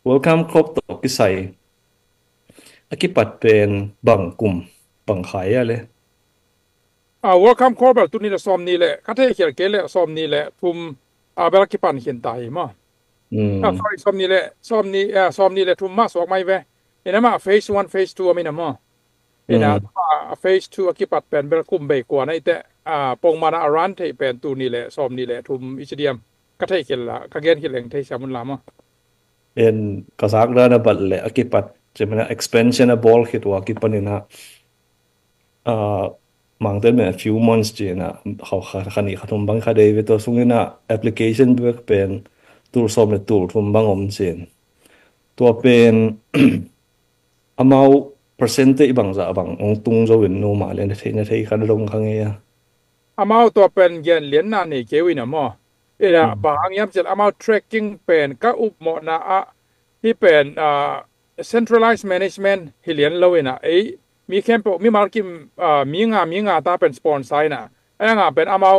welcome ครบตกกิใส่อากิปัดเป็นบังกลุ่มบังขายอะไรwelcome call แบบตุนี้ละซอมนี่แหละคัทให้เขียนเกลแหละซอมนี่แหละทุมเบลกิปันเขียนตายมั้งอืม sorry ซอมนี่แหละซอมนี่ซอมนี่แหละทุมมาสอกไม่เว้เอ็นะมา phase 1 phase 2ไม่นะมั้งอืเอ็นะม phase 2อากิปัดเป็นเบลกุมเบกว่านะแต่ปงมานะอารันที่เป็นตัวนี่แหละซอมนี่แหละทุมอิจเดียมคัทให้เขียนละคักเกนเขียนแหล่งที่สามุนลามั้งen kasak na bal le akipat jemana expansion a ball hit wa kipanina uh mangten me a few months jena khaw khani khatum bang kha de to sungina application work pen tool som le tool thum bang om chen to pen amau percentage bang za bang ong tung zo win no ma le na thei khan long khang ya อามาตัวเป็นเย็นเหรียญนานี่เกวินะมั้งเอ็นะบางยามจะอามา tracking เป็นก็อุปโมนะที่เป็นcentralized management ที่เรียนเราเองนะมีแคมป์มีมาร์กิมมีงาตาเป็นสปอนเซอร์นะไอ้งาเป็นอามา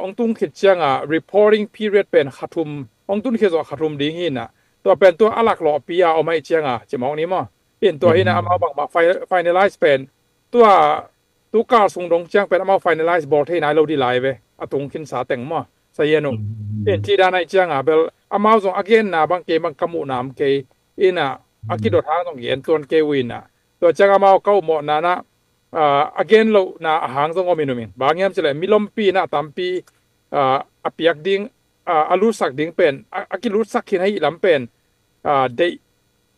องตุงคิดเชียงreporting period เป็นขัดทุมองตุงคิดว่าขัดทุมดีหินนะตัวเป็นตัวอลักหล่อปีเอาไม่เชียงจะมองนี้มั้งเป็นตัวหินนะอามาบางมา finalize เป็นตัวตุกาส่งตรงเชียงเป็นอามา finalize บอร์ดให้นายเราดีไลน์เว้อตรงขึ้นสาแต่งมั้งใส่ยนุเป็นที่ด้านในเชียงเบลอามาส่ง again นะบางเกมบางกมุนามเกอินะอากิโดทางต้องเขียนตัวเกวินนะตัวเจ้ามาเก้าหมดนะagain เรานะหางต้องอมินุมินบางอย่างจะเลยมิลมปีนะตามปีอภิยักดิ้งอารุสักดิ้งเป็นอากิรุสักขินให้ลำเป็นได้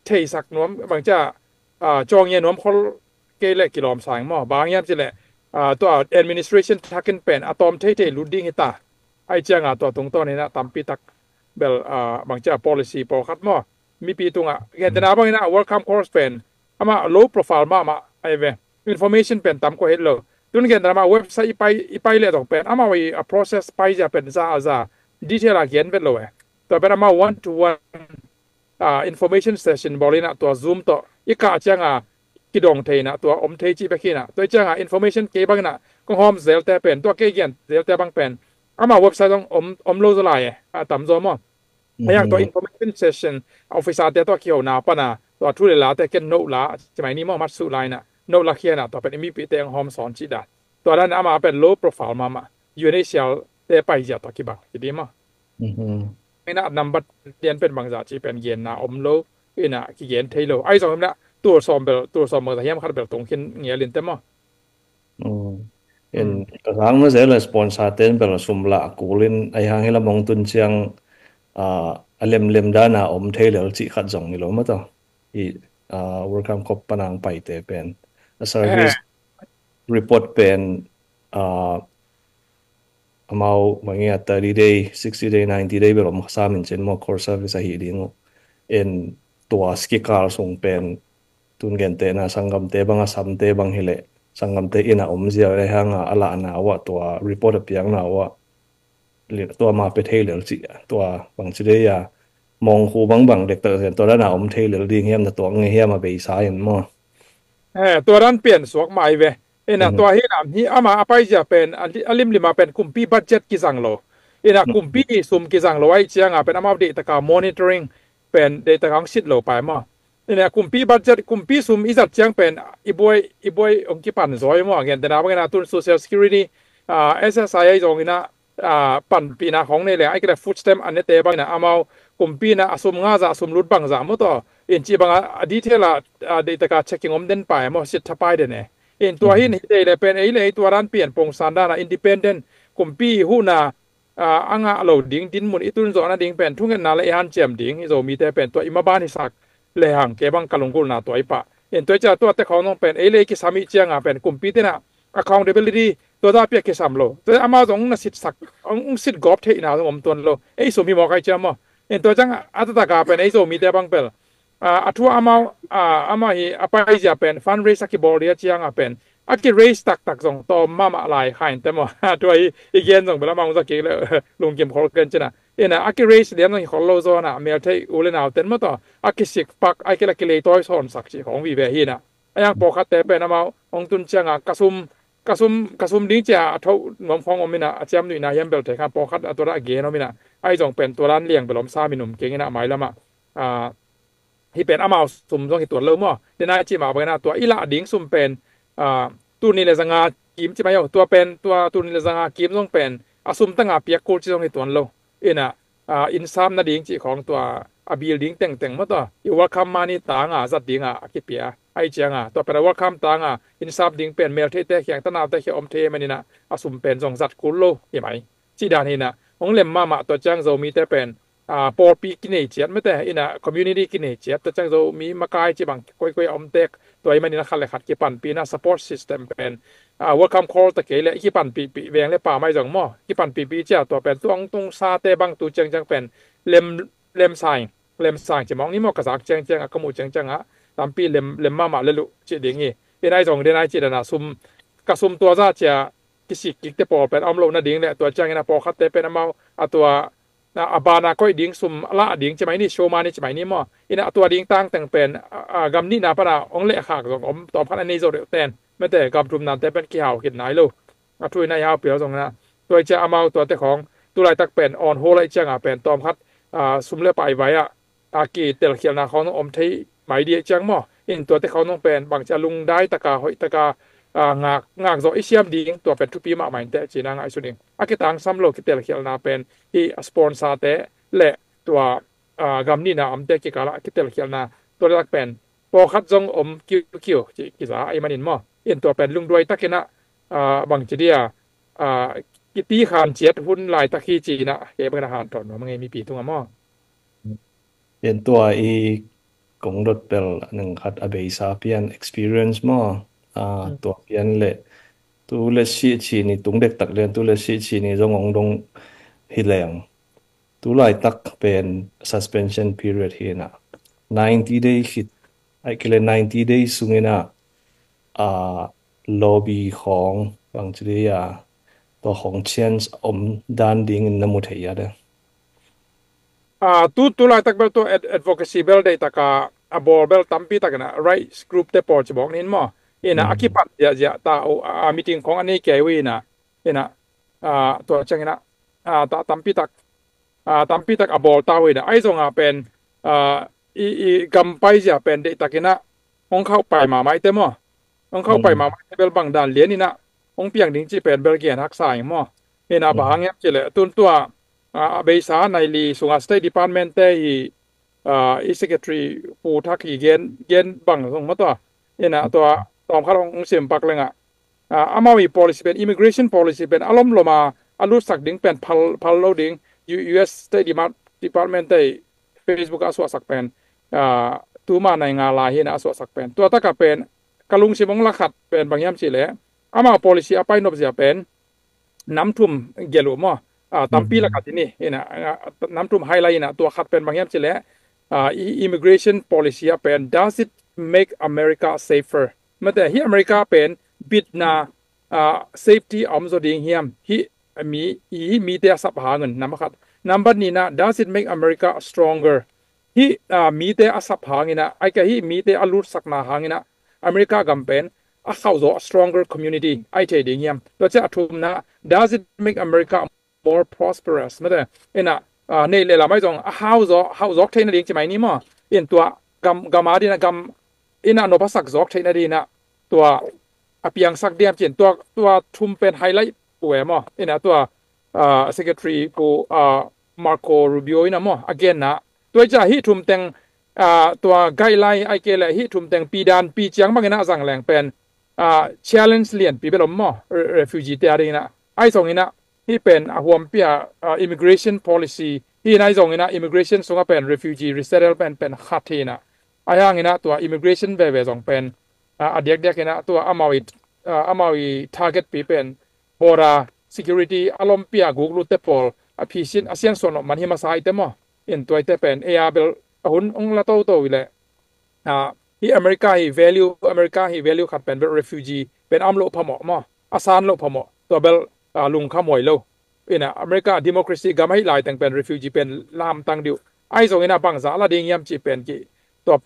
เทสักน้วมบางจ้าจองเงินน้วมเขาเกลกิโลมสายหม้อบางอย่างจะเลยตัว administration ทักกันเป็นอะตอมเทลุดดิ้งให้ตาไอเจ้าตัวตรงตัวนี้นะตามปีตักเบลบางจ้า policy พอคัดหม้อมีปีตรงเห็นแต่นาบางอย่าง welcome course เป็นอามา low profile มาไอเว information เป็นตามก็เห็นเลยตุนเกันแต่มาเว็บไซต์ไปเลยต้องเป็นอามาวิ process ไปจะเป็นซา detail เขียนเป็นเลยตัวเป็นอามา one to one information session บริณะตัว zoom ตัวอีกาจังกิดองเทนะตัวอมเทจีไปขี้นะตัวจังinformation เก็บบางนะก็หอมเซลแต่เป็นตัวเกี่ยนเซลแต่บางเป็นอามาเว็บไซต์ต้องอมโลสลายตามโซมออย่างตัว information session officer แต่ตัวเกี่ยวนาปนะตัวทุเรศแต่เกินโนละสมัยนี้มั่งมัดสุไลนะโนลักเคียนะต่อเป็นมีปีเตียงหอมสอนจีดาตัวนั้นอามาเป็น low profile มาอยู่ในเซลแต่ไปจะต่อกี่บาทดีมั้งไม่น่านำบัตรเรียนเป็นบางจากที่เป็นเย็นนะอมโลอีน่ะกี่เย็นเทโลไอ้สองนั้นตัวสอบเบลตัวสอบเมื่อไหร่ยังคัดเบลตรงขึ้นเงี้ยเรียนเต็มมั้งen kasang na sel sponsor ten pero sumla kulin ay hangila mong tunsiang alem lem dana om thailel chi khat jong ni lo ma to i workam kop panang pai te pen a เออ service report pen uh amau mangia 30 day 60 day 90 day pero masamin chen mo core service a hi ding en tua skikal sung pen tun gen te na sangam te banga sam te bang hile sangam te ina zia le hanga ala na wa tua report piang na wa le tua ma pe thei le chi tua bang chi de ya mong khu bang bang dek ta to da na thei le ding hem na to nge hem ma be sa yin mo ตัวนั้นเปลี่ยนสวกใหม่เว้เอ็นะตัวที่นำที่อามาไปจะเป็นอลิมลิมาเป็นกุมปีบัดเจ็ตกิซังโลเอ็นะกุมปีซุมกิซังโลไอเชียงเป็นอามาเดตะกามอนิเตอร์ริงเป็นเดตะกังสิทโลไปมั้งเอ็นะกุมปีบัดเจ็ตกุมปีซุมอิจัดเชียงเป็นอีบอยองค์กิปันซอยมั้งเงี้ยแต่นะเป็นนะตุน social security SSI ไอตรงนี้นะปั่นปีนาของนี่แหละไอ้ก็ได้ฟู้ดสเต็มอันนี้เตะบางนะอามากุมปีนะอสมงาจะอสมรุดบางจะมั้งต่อ เอ็นจีบางดีเทลเดต้าการเช็คกิ้งอมเดนไปมั่งสิทธิ์ทับไปเดนเองเอ็นตัวหินเดเลยเป็นไอ้เลยตัวร้านเปลี่ยนปงสันดานะอินดิเพนเดนต์กุมปีหูน่ะอ่างเราดิ้งดินมุนอิตุนโซนะดิ้งเป็นทุ่งเงินนาเลยฮันเจียมดิ้งโซมีแต่เป็นตัวอิมาบานิสักเลยหังเก็บังกะลงกุลนาตัวไอ้ปะเอ็นตัวจะตัวแต่เขาต้องเป็นไอ้เลยกิสามีเจียงเป็นกุมปีเตนะ accountability ตัวได้เปียกกิสามโลตัวอามาตรงนั้นสิทธิ์สักองสิทธิ์กอบเทน่าตรงอมตัวโลไอ้โซมีหมอกไอเจียมมั้งเอ็นตัวจังอัตตากาเป็นไอ้โซมีแต่บางเปลอัวอามาฮีอภัยจะเป็นฟันเรสกิบอลเรียจียงเป็นอากิเรสตักส่งต่อมาลายหายแต่หมดตัวอีกเย็นส่งไปแล้วมาอุตสาหกรรมเลยลงเกมขอเกินจ้ะนะเอ็นะอากิเรสเดี๋ยวต้องขอโลโซนะเมื่อที่อุเลนเอาเต็มหมดต่ออากิสิกปักอากิลักเลย์ตัวสอนสักชีของวีเวฮีนะยังปกติเป็นอามาองตุนเชียงกระซุมดิ้งจะทุ่งน้ำฟองอมินะอาจารย์หนุ่ยนายันเบลเทครับปกติตัวละเกนอมินะไอ้จงเป็นตัวร้านเลี้ยงเบลอมซามินุมเก่งนะหมายละมา ที่เป็นอามาซุ่มต้องตัวเริ่มเดนายจีมาเป็นตัวอีละดิ้งซุ่มเป็นตัวนี้เลยสังอากิมจีมาตัวเป็นตัวนี้เลยสังอากิมต้องเป็นซุ่มตั้งอาเปียกูจีต้องตัวเริ่มอินซามนาดิ้งจีของตัวบิลดิ้งแต่งมาตัวอีว่าคำมานี่ต่างจัดดิ้งคิดเปียไอเจียงตัวเป็นว่าคำต่างอินซามดิ้งเป็นเมลเทเตเขียงตนาเตเขียอมเทมันนี่นะซุ่มเป็นสองจัดกุลโลใช่ไหมจีดานี่นะองเล็มมาตัวจังโซมีแต่เป็นปอปีกินเจียไม่แต่คอมมูนิตี้กินเจียแต่จังโซมีมากายจีบังค่อยอมเตกตัวมันนี่นะขัดเลยขัดกี่ปันปีนะ support system เป็นwelcome call ตะเกียเลยกี่ปันปีแวงเลยป่าไม่จังหม้อกี่ปันปีเจ้าตัวเป็นตรงซาเตบังตัวจังเป็นเล่มสายจะมองนี่มอกระซักจังกมูจังตามปีเล่มมาเลยลุจีเดียงงี้เดนายจีนะซุ่มกระซุ่มตัวซาจะกิสิกิกเตปอเป็นอมโลนาดิ้งเนี่ยตัวจังนะปอคัดเตเป็นอมาตัวบานาก็ดิ้งซุ่มละดิ้งใช่ไหมนี่โชมานี่ใช่ไหมนี่มั่วตัวดิ้งตั้งแต่งเป็นกำนี่นาปะนะองเละขากของตอบพันอันนี้โซเดเตนไม่แต่กำทุมนั้นแต่เป็นกี่หาวกินไหนลูกช่วยนายหาวเปล่าตรงนั้นตัวจะเอามาตัวแต่ของตัวไรตักเป็นออนโฮไลจังเป็นตอมคัดซุ่มเลือไปไว้กีเตลเขียนนาเขาต้องอมที่หมายเดียจังมั่วตัวแต่เขาต้องเป็นบางจะลุงได้ตะกาหอยตะกางากโซอิเชียมดิ้งตัวเป็นทุปีมาใหม่แต่จีนางไอสุดิงกิตังซัมโลกิเตลเขียนนาเป็นที่สปอนเซอร์เตและตัวกำนี่นะเตกิกาละกิเตลเขียนนาตัวตักเป็นพอคัดจงคิวจีกิจาไอมันอินมั่วตัวเป็นลุงด้วยตะกินะบางจีเดียกิตีขานเจียดหุ้นลายตะคีจีนะเก็บเป็นอาหารถอนว่ามันไงมีปีทุ่งมั่วตัวกงรถเปลหนึ่งขัดอเบยซาเปียน experience มั่ตัวเปียนเละตัวเละชีนี่ตุงเด็กตักเรียนตัวเละชีนี่จงองดงฮิเลงตัวลายตักเป็น suspension period ฮีนะ90 days คิดไอ้คือ90 days สุงินะlobby ของบางทีตัวของ chance ด้านดิ่งน้ำมุทัยเด้tu lai tak bel tu advocacy bel dei taka abor bel tampi tak na rights group te por chbok nin mo akipat ya ta meeting khong ani ke wi na to changina ta tampi tak abor ta wi na ai zonga pen gampai ja pen dei takina hong khau pai ma mai te mo hong khau pai ma mai bel bang dan lien ni na hong piang ding chi pen bel gen hak sai mo bahang ya chile tun tua Abesa naili sunga State Department te secretary pu thaki gen bang song ma to to tom kha ong sim pak lenga amawi policy pen immigration policy pen alom loma alu sak ding pen phal loading US State Department te Facebook aswa sak pen tu ma nai nga la hi na aswa sak pen to ta ka pen kalung simong lakhat pen bangyam chi le ama policy apai nop ja pen nam thum gelu mo tampi la katini nam tum highlightตัวขัดเป็นบางอย่างจิเลimmigration policy เป็น does it make America safer มาแต่ที่อเมริกาเป็นบิดsafety อมจดิงเฮียมที่มีแต่สับหาเงินนะครับนับนี้นะ does it make America stronger ที่มีแต่สับหาเงินไอ้ก็ที่มีแต่อลุสักนาหาเงินอเมริกากำเป็นเข้าสู่ stronger community ไอ้เจดิงเฮียมตัวจะทุ่มนะ does it make America more prosperous ไม่ได้ในเลยละไม่จง how เทนดิ้งใช่ไหมนี่มั้งตัวกำมาดีนะโนภาสักจอกเทนดีนะตัวเปียงสักเดียมเจนตัวทุ่มเป็นไฮไลท์ป่วยมั้งตัวsecretary กูMarco Rubio นะมั้ง again นะตัวจะฮิทุ่มแต่งตัวไกด์ไลน์ไอเกลฮิทุ่มแต่งปีเจียงบางนะสั่งแหลงเป็นchallenge เลียนปีเป็นลมมั้ง refugee เตียดีนะไอส่งนี่นะที่เป็นห่วงเปียimmigration policy ที่นายส่งนะ immigration ส่งเป็น refugee resettlement เป็นขัดทีนะไอ้ยังนะตัว immigration แบบส่งเป็นเด็กนะตัวอามาวิ target ปีเป็น border security อารมณ์เปียกูกลุเตปอลพิชิตอาเซียนส่วนมันหิมาไซต์เต็มตัวเตเป็นเบลหุ่นองละโตวิเลยที่อเมริกาที่ value ขัดเป็น refugee เป็นอัมโลพมออาซานโลพมตัวเบลลุงขโมยโลอเมริกา democracy ก็ไม่หลายแต่งเป็น refugee เป็นลามตังดิวไอ้ส่งบางสาละดิ่งยามจีเป็นกี่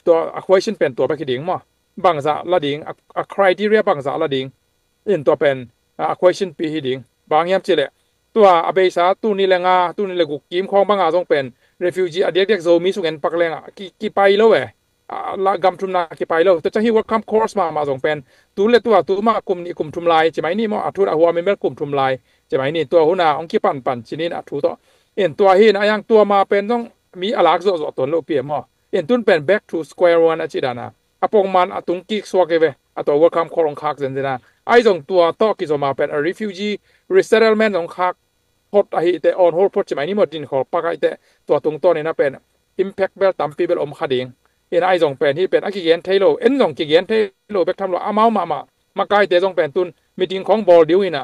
ตัว equation เป็นตัวไปคิดดิ่งมั้งบางสาละดิ่งcriteria บางสาละดิ่งตัวเป็นequation ปีหิดิ่งบางยามจีเลยตัวอเบสาตู้นี่แหละงาตู้นี่แหละกุกิมของบางส่งเป็น refugee adiak dik zo mi sungen paklenga ki pai lo we la gam thum na ki pai lo to cha hi welcome course ma jong pen tu le tu ma kum ni kum thum lai chimai ni mo athur a huwa me mel kum thum lai chimai ni to huna ong ki pan chinin athu to en to hi na yang to ma pen jong mi alak zo ton lo pi mo en tun pen back to square one a chidana apong man atung ki swak ve ato welcome korong khak zen dina ai jong tua to ki zo ma pen a refugee resettlement jong khak hot a hi te on hold pot chimai ni mo din khol pakai te to tung to ni na pen impact bel tampi bel om khading en ai jong pen hi pen aki gen thailo en jong ki gen thailo bek tham lo amau ma kai te jong pen tun meeting khong bol diu ina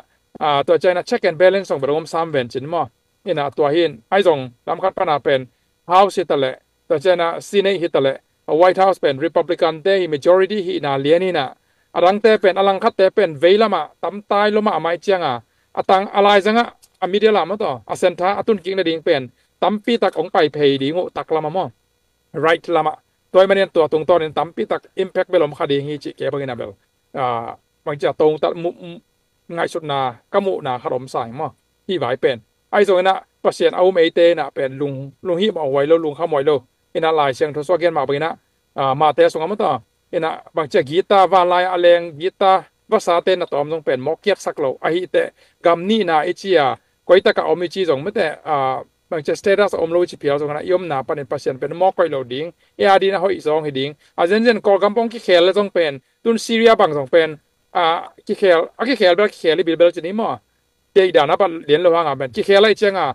to china check and balance jong berom sam ven chin mo ina to hin ai jong lam khat pana pen house hitale to china senate hitale white house pen republican te majority hi na lianina arang te pen alang khat te pen veilama tam tai loma amai chianga atang alai janga amidia lama to asenta atun king na ding pen tampi tak ong pai phei dingo tak lama mo right lama toy manen to tung ton tampi tak impact belom khadi hi chi ke bangina bel bang cha tong ta ngai sut na kamu na kharom sai mo hi vai pen ai zo na pasien au mei te na pen lung hi ma wai lo lung khamoi lo ina lai siang tho so gen ma bangina ma te song am to ina bang cha gita wa lai aleng gita vasa te na tom jong pen mok yak sak lo a hi te gam ni na ichia koi ta ka omi chi jong mete bang cha status om lo chi piao jong na yom na panen pasien pen mok koi lo ding e adi na hoi zong hi ding a zen kol kampong ki khel le jong pen tun syria bang jong pen ki khel bel ki khel bil chini mo te da na pa lien lo hanga ben ki khel lai chenga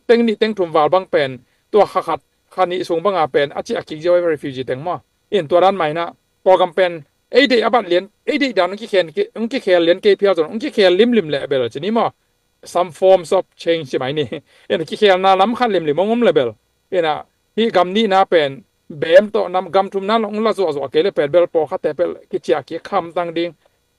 teng ni teng thum wal bang pen to khat khani sung banga pen achi aki jo refugee teng mo in to ran mai na kol kam pen ei de abat lien ei de dan ki khel lien ke piao jong ki khel lim le bel chini mo some forms of change mai ni en ki khel na lam khan lim ngom level ena hi gam ni na pen bem to nam gam thum na long la zo ke le pel bel po kha te pel ki chia ki kham tang ding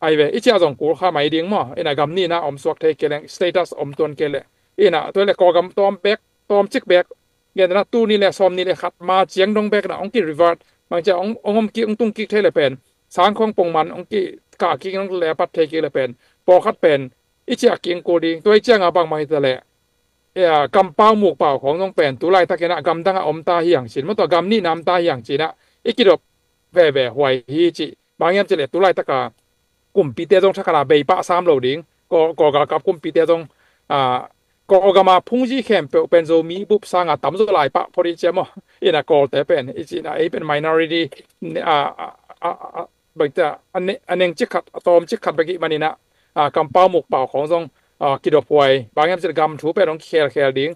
ai ve i chia jong ku kha mai ding mo ena gam ni na om swak the keleng status om ton kele ena to le ko gam tom bek tom chik bek gen na tu ni le som ni le khat ma chiang dong bek na ong ki revert bang cha ong ki ong tung ki the le pen sang khong pong man ong ki ka ki ngong le pat the ki le pen po khat pen i chia king ko ding toi chiang a bang mai ta leกำเป้าหมวกเป่าของต้องเป็นตุไลตะเกนะกำตั้งอมตาหิอย่างชินเมื่อต่อกำนี่น้ำตาหิอย่างจีนะอีกิดบแว่หวยฮีจิบางยามจะเล็ตุไลตะกากลุ่มปีเตจงชักระเบยปะสามโหลดิ้งก็กับกลุ่มปีเตจงก็มาพุ่งจีแคมเปเป็นโซมีบุบสร้างตั้มโซลายปะพอดีเจมอินะก็แต่เป็นอีจีนะไอเป็น minority บางจะอันนึงจิกขัดตอมจิกขัดไปกี่มันนี่นะกำเป้าหมวกเป่าของต้องกิดดอกหวยบางอย่างจะกำถูไปต้องเคลดิ้ง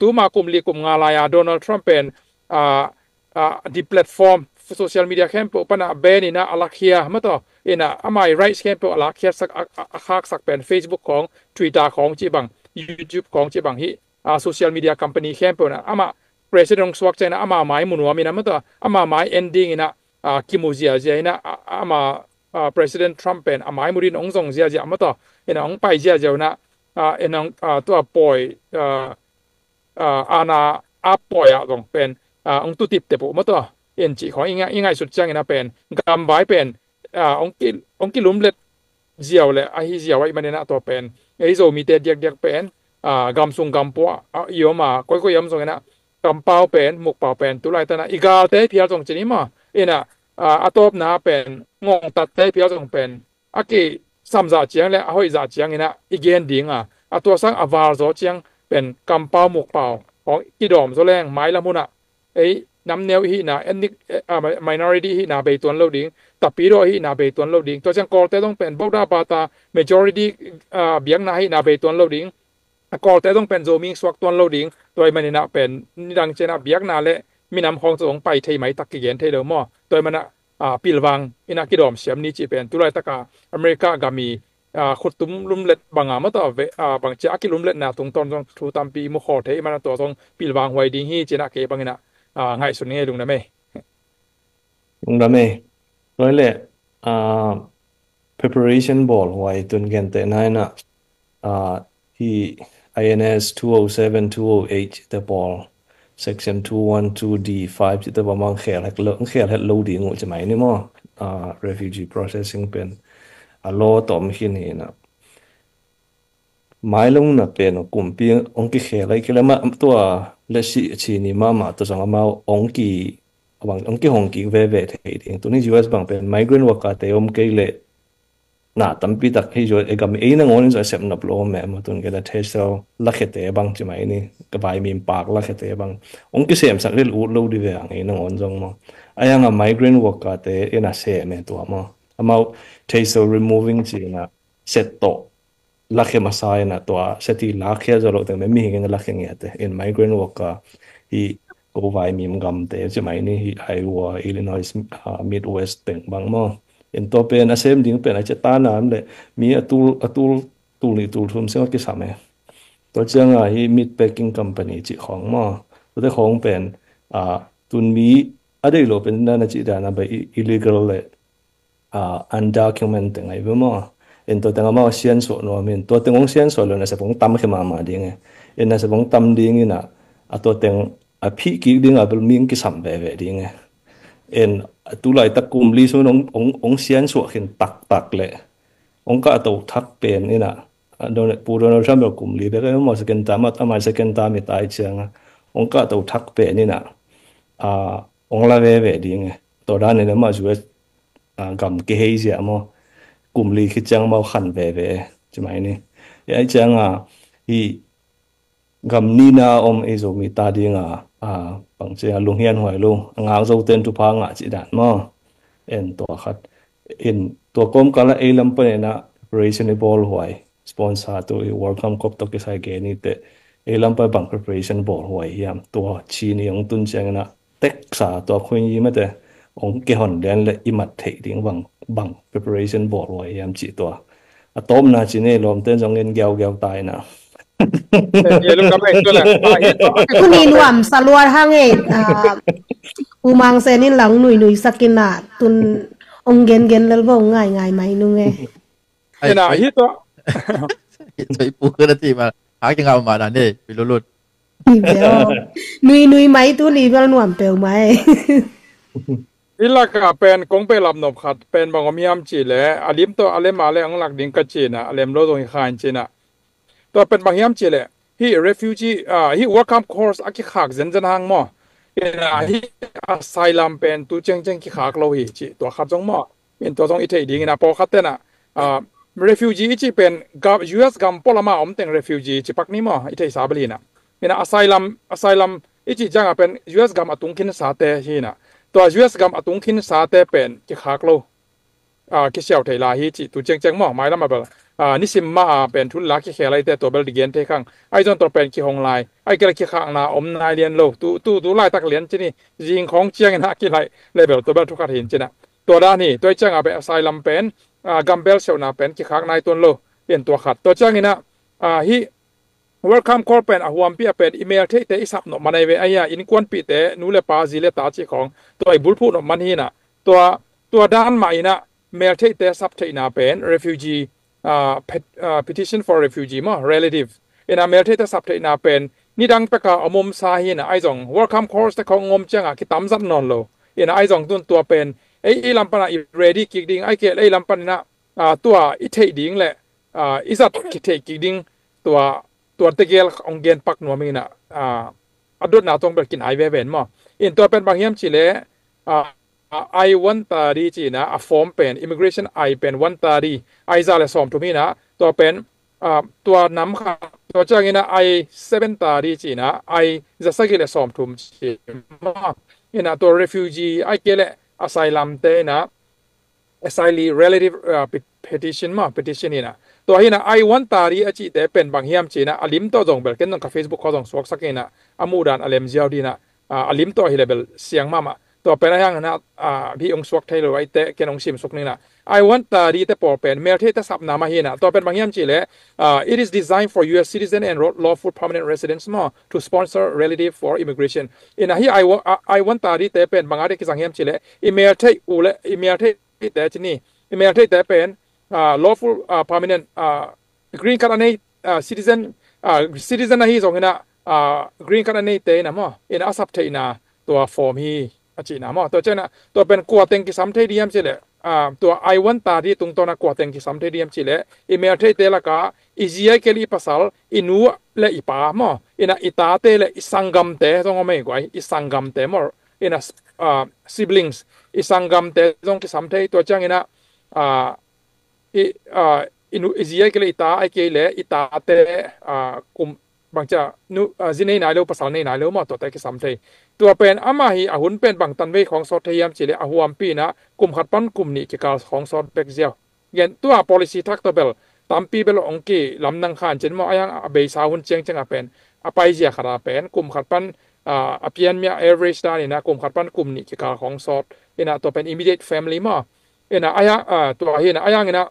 ตู้มากลุ่มลีกลุ่มงาลายโดนัลด์ทรัมป์เป็นดีแพลตฟอร์มโซเชียลมีเดียแคมป์ปนะเบนี่นะอลักเฮียมาต่อเอ็นะอามายไรส์แคมป์อลักเฮียสักเป็น Facebook ของ Twitter ของจีบัง YouTube ของจีบังฮีโซเชียลมีเดียคอมพานีแคมป์นะอามา President สวักใจนะอามาหมายมุนวามินะมาต่ออามาหมาย ending นะกิมูเซียเจนะอามาPresident Trump เป็นอาหมายมุรินองซงเซียเจมาต่อเอ็นะองไปเซียเจ้านะเอ็นตัวปอยอาณาอาปอยตรงเป็นองตุติบเตปุมาตัวเอ็นจีของยังไงสุดจังนะเป็นกำไว้เป็นองกิลุมเล็ดเจียวเลยไอเจียวไว้มันเนี่ยนะตัวเป็นไอโซมีเตเดียกเป็นกำซุงกำปัวยอมาก้อยยำส่งนะกำเป้าเป็นหมกเป้าเป็นตุไลตนะอีกาเตเพียรตรงจีนี้มาเอ็นะอาตบนะเป็นงงตัดเตเพียรตรงเป็นอากีซ้ำจ่าเจียงและห้อยจ่าเจียงนะอีเกนดิ้งตัวสังอวาร์โซเจียงเป็นกำเป้าหมกเป้าของกิดอมโซแรงไม้ละมุนไอ้น้ำเนียวฮีนะเอ็นนิกminority ฮีนะเบย์ตัวโลดิ้งตับปีโรฮีนะเบย์ตัวโลดิ้งตัวจังกอลแต่ต้องเป็นบอกได้ปาตา majority เบียงนะฮีนะเบย์ตัวโลดิ้งกอลแต่ต้องเป็นโซมิงสวักตัวโลดิ้งตัวมันนี่นะเป็นนิรังเจนะเบียงนะและมีน้ำของส่งไปเทไหมตักเกียนเทเดอร์มอตัวมันปิลวังอินักกิดอมเสียมนี้จีเป็นตุไลตะกาอเมริกากามีขุดตุ้มลุ่มเล็ดบางมาต่อบางจากิลุ่มเล็ดนะตรงตอนตรงทูตามปีมุขอเทมันตัวตรงปิลวังไว้ดิ้งฮีเจนะเกบังนะง่ายสุดนี่ลุงนะเมร้อยแหละpreparation ball ไว้จนกันแต่นั้นนะที่ INS 207 208 the ball section 212D5 ที่ตัวบางแขกให้โลดิ้งจะไหมนี่มั้งrefugee processing เป็นโลต่อมขึ้นนี่นะหมายลงนะเป็นกลุ่มปีองค์แขกอะไรกันแล้วมาตัว และชีนี่มาตัวสองมาองกีหงกีเว่เทียตัวนี้ US บางเป็น migrant worker แต่อมกีเลน่ะตั้มปีตักให้จวดเอกมีเองนั่งวันนี้จะเสพนับโลแม่มาตุนก็ได้เทสเอาลักเหตุบางใช่ไหมนี่ก็ไปมีปากลักเหตุบางองค์ที่เสพสักเรื่องอุดรูดีเวียงเองนั่งวันจงมาไอ้ยังอ่ะ migrant worker แต่เอ็น่ะเสพเนี่ยตัวมาอามาเทสเอา removing จีน่ะเซตโตลักเหมาใส่น่ะตัวเซติลักเหจะรู้แต่ไม่มีเงินลักเหเงี้ยแต่ in migrant worker ที่ก็ไปมีมกำแต่ใช่ไหมนี่ที่ไอวัวอิลลินอยส์Midwest เต็งบางมาin to pen asem ding pen ache ta nam le mi atul ni tul thum se ki same to changa hi meat packing company chi khong ma to de khong pen a tun mi ade lo pen na chi da na ba illegal le undocumented ngai ba ma in to tanga ma sian so no min to tengong sian so lo na se pong tam ke ma ding in na se pong tam ding ina a to teng a phi ki ding a bel ming ki sam ve ding en tu lai ta kum li so ong sian so khin tak le ong ka to thak pen ni na don pu don ram kum li be mo second time ma second time mi tai chang ong ka to thak pe ni na ong la ve ding to da ne ma ju gam ke hei sia mo kum li khi chang mau khan ve chi mai ni ai chang hi gam ni na om ezo mi ta ding bằng chế lung hiền hoài lung ngang dâu tên tu phang ngã chỉ đạn mà en tua khát en tua com cả là ai làm bên na preparation ball hoài sponsor tu welcome cup to cái sai cái này te ai làm bên bằng preparation ball hoài hiam tua chi ni ông tuân chang na tek sa tua khuyên gì mà te ông cái hòn đen là imat thấy tiếng bằng preparation ball hoài hiam chỉ tua atom na chỉ này làm tên trong gen gel tai na Kuni nuam salwar hange umang senin lang nui sakina tun gen lalbo ngai mai nunge ina hito Jadi pukul nanti mah hak yang mana ni pilulut nui mai tu ni bal nuam pel mai ilaka pen kong pe lam nop khat pen bangom chi le alim to alem ale ang lak ding ka chi na alem lo dong khan chi na to pen bangyam chi le hi refugee hi welcome course aki khak zen hang mo ina hi asylum pen tu cheng ki khak lo hi chi to khat jong mo in to jong ithei ding ina po khat te na refugee chi pen US gam polama om teng refugee chi pak ni mo ithei sa bali na ina asylum ichi janga pen US gam atung kin sa te hi na to US gam atung kin sa te pen ki khak lo ki xiao thei la hi chi tu cheng mo mai lam ba nisim ma pen thul la ki khelai te to bel digen te khang ai jon to pen ki hong lai ai kala ki khang na om nai lian lo tu lai tak lian chini jing khong chiang na ki lai level to bel thu khat hin china to da ni toi chang a be asylum pen gambel seu na pen ki khak nai ton lo pen to khat to chang ina hi welcome call pen a huam pi a pen email the te isap no manai ve aya in kwan pi te nu le pa ji le ta chi khong to ai bul phu no man hi na to dan ma ina mail the te sap the na pen refugee petition for refugee ma relative in a mail the sap the na pen ni dang pe ka omom sa hi na ai jong welcome course te khong ngom changa ki tam zat non lo in ai jong tun to pen ai lam pa na ready ki ding ai ke ai lam pa na tua I thei ding le izat ki thei ki dingตัวตะเกียลองเกนปักนัวมีนะอดุดนาตรงเปิดกินไอเวนมั้งอินตัวเป็นบางอย่างชิเลไอวันตาดีจีนะฟอร์มเป็น immigration ไอเป็นวันตาดีไอซาเลสอมทุมีนะตัวเป็นตัวน้ำค่ะตัวจ้างอินะไอ7ตาดีจีนะไอจะสักกี่เลสอมทุมจีมั้งอินะตัว refugee ไอเกล asylum เตนะ asylum relative petition มั้ง petition นี่นะตัวนี้นะไอวันตารีอจิแต่เป็นบางเฮียมจีนะอลิมตัวจงเบลกันต้องกับ Facebook เขาจงสวกสักนะอามูดานอเลมเจียวดีนะอลิมตัวฮิเลเบลเสียงมาตัวเป็นอะไรอย่างนะพี่องสวกไทยเลยไอเตะกันองซิมสวกนี่นะไอวันตารีแต่ปอเป็นเมลเทตสับนามาเฮียนะตัวเป็นบางเฮียมจีเลยit is designed for US citizen and lawful permanent residents more to sponsor relative for immigration อินะที่ไอวันตารีแต่เป็นบางอะไรกิจสังเฮียมจีเลยอีเมลเทอูเลยอีเมลเทแต่จีนี่อีเมลเทแต่เป็นlawful permanent green card ani citizen na hi zong ina green card ani te na mo in asap the na to form hi achi na mo to chena to pen kwa teng ki sam the diam chile to I1 ta ri tung to na kwa teng ki sam the diam chile email the te la ka easy ke li pasal inu le ipa mo ina itate le isangam te zong mai kwai isangam te mor ina siblings isangam te zong ki samthei to chang ina inu izia ke le ita ai ke le ita te kum bangcha nu zinei nai lo pasal nei nai lo ma to te ki samtheiตัวเป็นอามาฮีอาหุนเป็นบางตันเวของสอดเทียมจิเลอาหวมปีนะกลุ่มขัดปั้นกลุ่มนี้เกี่ยวกับของสอดเบกเซียวเย็นตัว policy ทักตัวเบลตามปีเบลองกีลำนังขานเจนมออายังเบย์สาวหุนเจียงจังเป็นอาไปเจียขราเป็นกลุ่มขัดปั้นอาเพียนเมีย average ได้นี่นะกลุ่มขัดปั้นกลุ่มนี้เกี่ยวกับของสอดเอ็นะตัวเป็น immediate family มาเอ็นะอายังตัวเห็นอายังนะ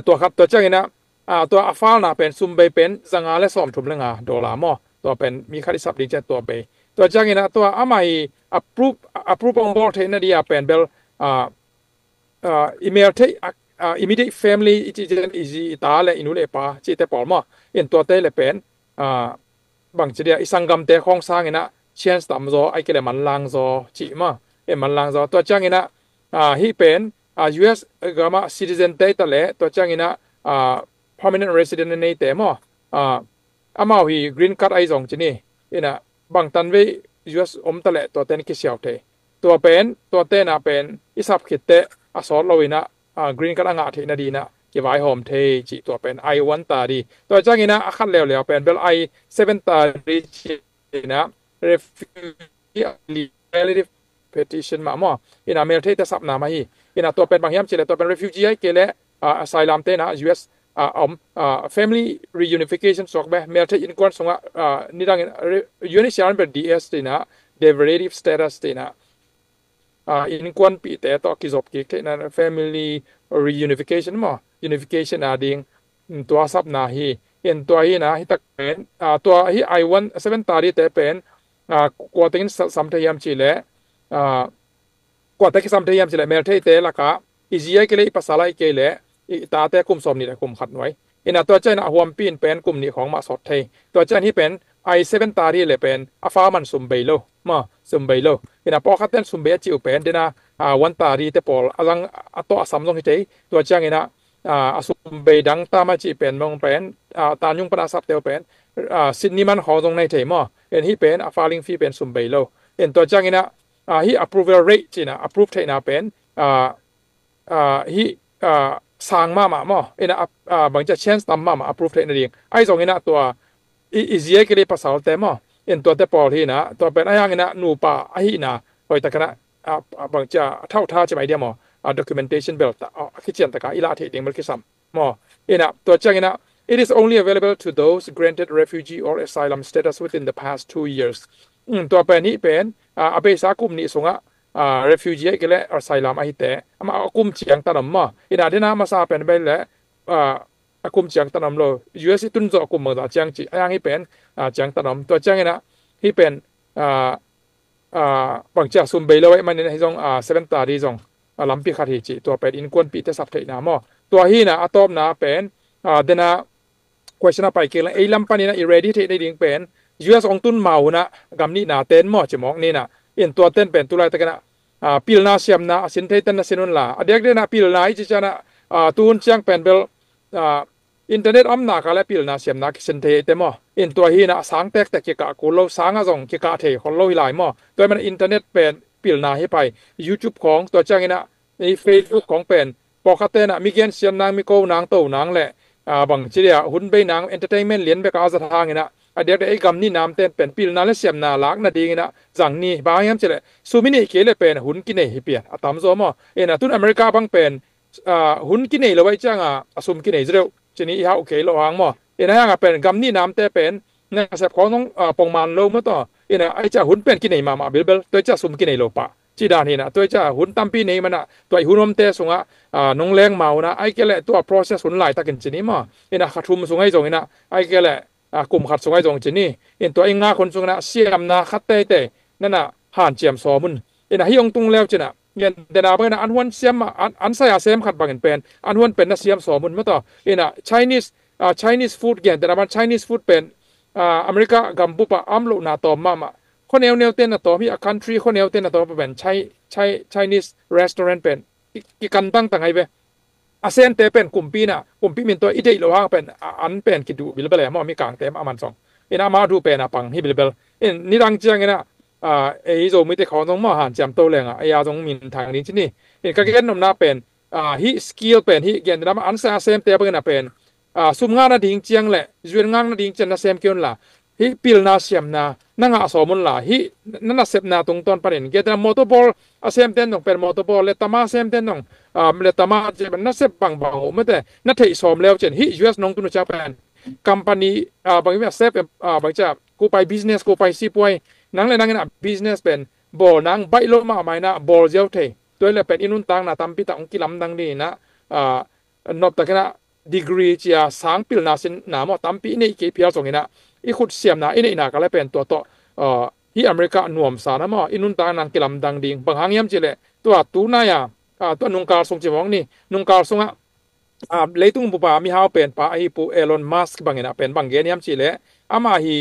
ตัวขัดตัวเจ้าเห็นนะตัวอาฟ้านะเป็นซุ่มเบย์เป็นสังอาและสอมถุมเรื่องดอลลาร์มอตัวเป็นมีค่าที่สับดีเจตัวไปตัวจังงี้นะตัวอามาฮี approve on board เห็นนะดีเป็นเบลimmediate immediate family จีเจนอีจีตาและอินุเลปาจีเตปอลมาเอ็นตัวเตเลเป็นบางจีเดียอิสังกัมเตของสร้างงี้นะเชียนสตัมโซไอเกลมันลังโซจีมาเอ็นมันลังโซตัวจังงี้นะฮีเป็นUS กามา citizen เตตเลตัวจังงี้นะpermanent resident ในเตมอามาฮีกรีนการ์ดไอซองจีนี่เอ็นะบางตันเว US ตะเลตัวเต้นกิเสียวเทตัวเป็นตัวเต้นเป็นอิสับขิดเตอสอดเราวินะกรีนการ์ดอ่างเทนดีนะเก็บไว้โฮมเทจีตัวเป็นไอวันตาดีตัวจ้างงี้นะขั้นเร็วเป็นเบลไอเซเว่นตาดีจีนะ refugee relative petition มาหม้ออินะเมลเทจะสับนามาฮีอินะตัวเป็นบางอย่างจีเลยตัวเป็น refugee เกลasylum เตนะ US family reunification สอกแบบเมื่อที่อินควนส่งนี่ดังUNHCR เป็น DS ตีนะ derivative status ตีนะอินควนปีแต่ต่อกิจบกิจนะ family reunification มั้ง unification ดิ่งตัวซับนาฮีเห็นตัวฮีนะที่ตักเป็นตัวฮีI-1 7ตาดีแต่เป็นกว่าที่สัมทยามจีเล่กว่าที่สัมทยามจีเล่เมื่อที่แต่ละก็อีจีไอเกลี่ภาษาไอเกลี่ตาแต่กลุ่มสมนี่แหละกลุ่มขัดไว้อินะตัวเจ้าหน้าหวมปีนเป็นกลุ่มนี้ของมาสอดเทตัวเจ้าที่เป็นI-7ตาดีเลยเป็นอาฟ้ามันสุ่มเบลโลมาสุ่มเบลโลอินะพอขัดเต้นสุ่มเบลจิวเป็นเดนะวันตาดีแต่พออังตัวสัมลงที่เจตัวเจ้านี่นะสุ่มเบดังตามาจีเป็นมองเป็นตายุ่งปราศัพท์เตียวเป็นสินนิมันหอตรงในเทมอเอ็นที่เป็นอาฟ้าลิงฟีเป็นสุ่มเบลโลเอ็นตัวเจ้านี่นะที่ approval rate จีนะ approve เทนะเป็นที่สร้างมาหม้อเอ็นะบางจะเช่นตั้มมา approve เทนเองไอ้สองนี่นะตัวอีเซียก็เลยภาษาเต็มหม้อเอ็นตัวแต่พอที่นะตัวเป็นไอ้ยังนี่นะนูป่าไอ้นะโดยแต่คณะบางจะเท่าท่าจะไม่เดียหม้อdocumentation เบลต์คิดเช่นตะการอีลาเทเองมันคิดซ้ำหม้อเอ็นะตัวจังนี่นะ it is only available to those granted refugee or asylum status within the past 2 years ตัวเป็นนี่เป็นอาเบสากุมนี่ส่งrefugee ก็เลย asylum ไอ้แต่มากุมเฉียงตะนำมาอินาเดน่ามาซาเป็นไปแล้วกุมเฉียงตะนำโล US ตุนจะกุมมาเฉียงจีอย่างที่เป็นเฉียงตะนำตัวเฉียงนี่นะที่เป็นบางจากซุ่มเบลเอาไว้มันในห้องเซเว่นตาดีจงลำปีขัดจีตัวเป็นอินควนปีเตสับเทน่ามอตัวฮีนะอะตอมนะเป็นเดน่า question ไปเกี่ยวกับไอ้ลำปันนี่นะ ready ที่ได้ดิ้งเป็น US องตุนเมานะกำนี้นะเต้นมอจะมองนี่นะเอ็นตัวเต้นเป็นตัวอะไรแต่กันพิลนาเสียมนะสินเทตันนะสินุนละเด็กเดนะพิลนาอีจีนะตูนเชียงเป็นเบลอินเทอร์เน็ตอัมนาคาและพิลนาเสียมนะสินเทเตมอเอ็นตัวฮีนะสังเตกแต่เกี่ยกะกูโลสังอะจงเกี่ยกะเทคนโลหิลายมอตัวมันอินเทอร์เน็ตเป็นพิลนาให้ไป YouTube ของตัวเจ้างี้นะใน Facebook ของเป็นปกตินะมีเกณฑ์เสียมนางมีโกนางโตนางแหละบางทีเดียหุ่นใบนางเอนเตอร์เทนเมนต์เหรียญไปกับอาสทางงี้นะเด็กไอ้กำนี่น้ำเต้นเป็นพิลนาและเสียมนาลักนาดีนะจังนี่บางอย่างเจเลยซูมินี่เกลเป็นหุ่นกินเอฮิเปียนตามโซมอเอ็นะตุนอเมริกาบางเป็นหุ่นกินเอเราไว้จังซุมกินเอเร็วชนิดฮะโอเคเราหางมอเอ็นะยังเป็นกำนี่น้ำเต้เป็นเนี่ยเสพของน้องปองมันโลมาต่อเอ็นะไอ้จ่าหุ่นเป็นกินเอมาเบลตัวจ่าซุมกินเอโลปะจีดานี่นะตัวจ่าหุ่นตั้มปีนี้มันตัวหุ่นนมเตะส่งน้องแรงเมานะไอ้เกลตัว process หุ่นไหลตะกินชนิดมอเอ็นะขัดทุมส่งให้ส่งนะไอ้เกลกลุ่มขัดส่งให้จงจีนี่เอ็นตัวเองงาคนส่งนะเสียมนาขัดเตะนั่นน่ะห่านเจียมซอมุนเอ็นให้ยงตุงแล้วจีน่ะเงินเดนาเพื่อนอันวันเสียมอันใส่เสียมขัดบางเงินเป็นอันวันเป็นน่ะเสียมซอมุนมาต่อเอ็นChinese food เงินแต่ละมัน Chinese food เป็นอเมริกากัมพูชาอัมลุนาตอมมาคนแนวเต้นน่ะต่อมี country คนแนวเต้นน่ะต่อเป็นChinese restaurant เป็นกิกันตั้งไงเว้ อาเซียนเตเป็นกลุ่มปีน่ะกลุ่มปีมินตัวอีเดโลฮางเป็นอันเป็นกิดูบิลเบลมอมีกลางเต็มอามันสองอินามาดูเป็นปังฮิบิลเบลนี่ดังจังไงนะเอโซมิเตของตรงมอหันจำโตแรงไอยาตรงมินทางนี้ที่นี่ก็เกิดนมนาเป็นฮิสกิลเป็นฮิเกนนะอันเซอาเซมเตเป็นนะเป็นซุ่มงานนะดิ้งจังแหละจวนงานนะดิ้งจังนะเซมเกี่ยวละฮิปิลนาเซียมนะนั่งอาสมุนละฮินั่นน่ะเซมนาตรงตอนประเด็นเกิดนะมอเตอร์บอลอาเซมเตนตรงเป็นมอเตอร์บอลเลตมาเซมเตนตรงเลตมาจะเป็นนักเซบางโไม่แต่นักเตะสอมแล้วเช่นฮิ US น้องตุนจะเป็นคัมพานีบางอย่างเซฟบางจะกูไปบิสเนสกูไปซีป่วยนั่งเลยนั่งกันบิสเนสเป็นบอลนั่งใบลมาไม่นะบอลเจ้าเทตัวเลยเป็นอินุนตังนะตามพิตาองกิลำดังนี่นะนบตะกันนะดีกรีเจียสังปิลนาสินนามอตามปีนี่กี่ปีส่งเงินะอีขุดเสียมนะอีนี่นะก็เลยเป็นตัวที่อเมริกาหน่วมสารนะมออินุนตังนังกิลำดังดิ่งบางหางย้ำจีเลยตัวตูนายาตัวนุงการส่งจีวงนี่นุงการส่งเลยตุ้งปุบามีฮาวเป็นป้าไอปูเอลอนมัสก์บางเงินะเป็นบางเงี้ยย้ำจีเลยอามาฮี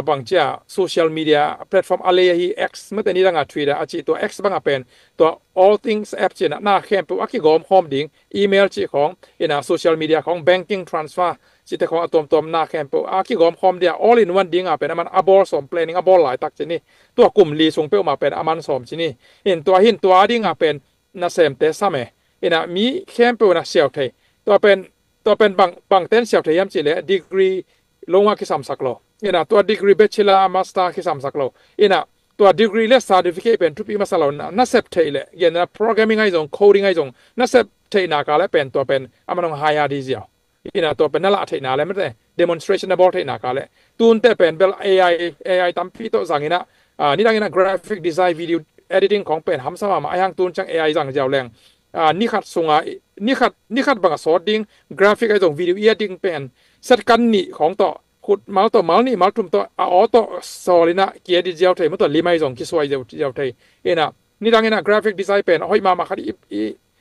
บางจ้าโซเชียลมีเดียแพลตฟอร์มอะไรฮี X เมื่อแต่นี้ดังอ่ะ Twitter อาจีตัว X บางอ่ะเป็นตัว all things app จีน่ะหน้าแคมป์อากิกอมโฮมดิ่งอีเมลจีของโซเชียลมีเดียของ banking transfer จีแต่ของตัวหน้าแคมป์อากิกอมโฮมเดีย all in oneดิ่งอ่ะเป็นมันอบอลสม planning อบอลหลายตักจีนี่ตัวกลุ่มลีส่งเป้ามาเป็นมันสมจีนี่เห็นตัวดิ่งอ่ะเป็นน่าเซมเตสามมีแคมป์น่ะเสียวเทตัวเป็นบางเต้นเสียวเทย้ำจีเลยดีกรีลงมาคิดซ้ำสักโลตัวดีกรีเบชลามาสเตอร์คิดซ้ำสักโลตัวดีกรีเลสซาร์ติฟิเคตเป็นทุกปีมาสลาน่าเซฟเทเลยโปรแกรมมิ่งไอ้จงโคดิ้งไอ้จงน่าเซฟเทนักอะไรเป็นตัวเป็นมันต้องไฮอาร์ดีเซียวตัวเป็นนั่นละเทน่าเลยไม่ได้ demonstration บอลเทนักอะไรตูนแต่เป็นเบล AI ตั้มพี่ตัวสั่งนี่ดังgraphic design video editing ของเป็นทำสมาไอ้hàngตูนจัง AI สั่งเจ้าแรงนี่ขัดส่งนี่ขัดบางสอดดิ้งกราฟิกไอ้ตรงวิดีโอเอดิ้งเป็นเซตกันนี่ของต่อขุดมาต่อมานี่มาทุ่มต่อต่อสอลินะเกียร์ดิเจียวไทยมันต่อลิมาไอ้ตรงคิดสวยเจียวไทยนี่ดังกราฟิกดีไซน์เป็นห้อยมาขัด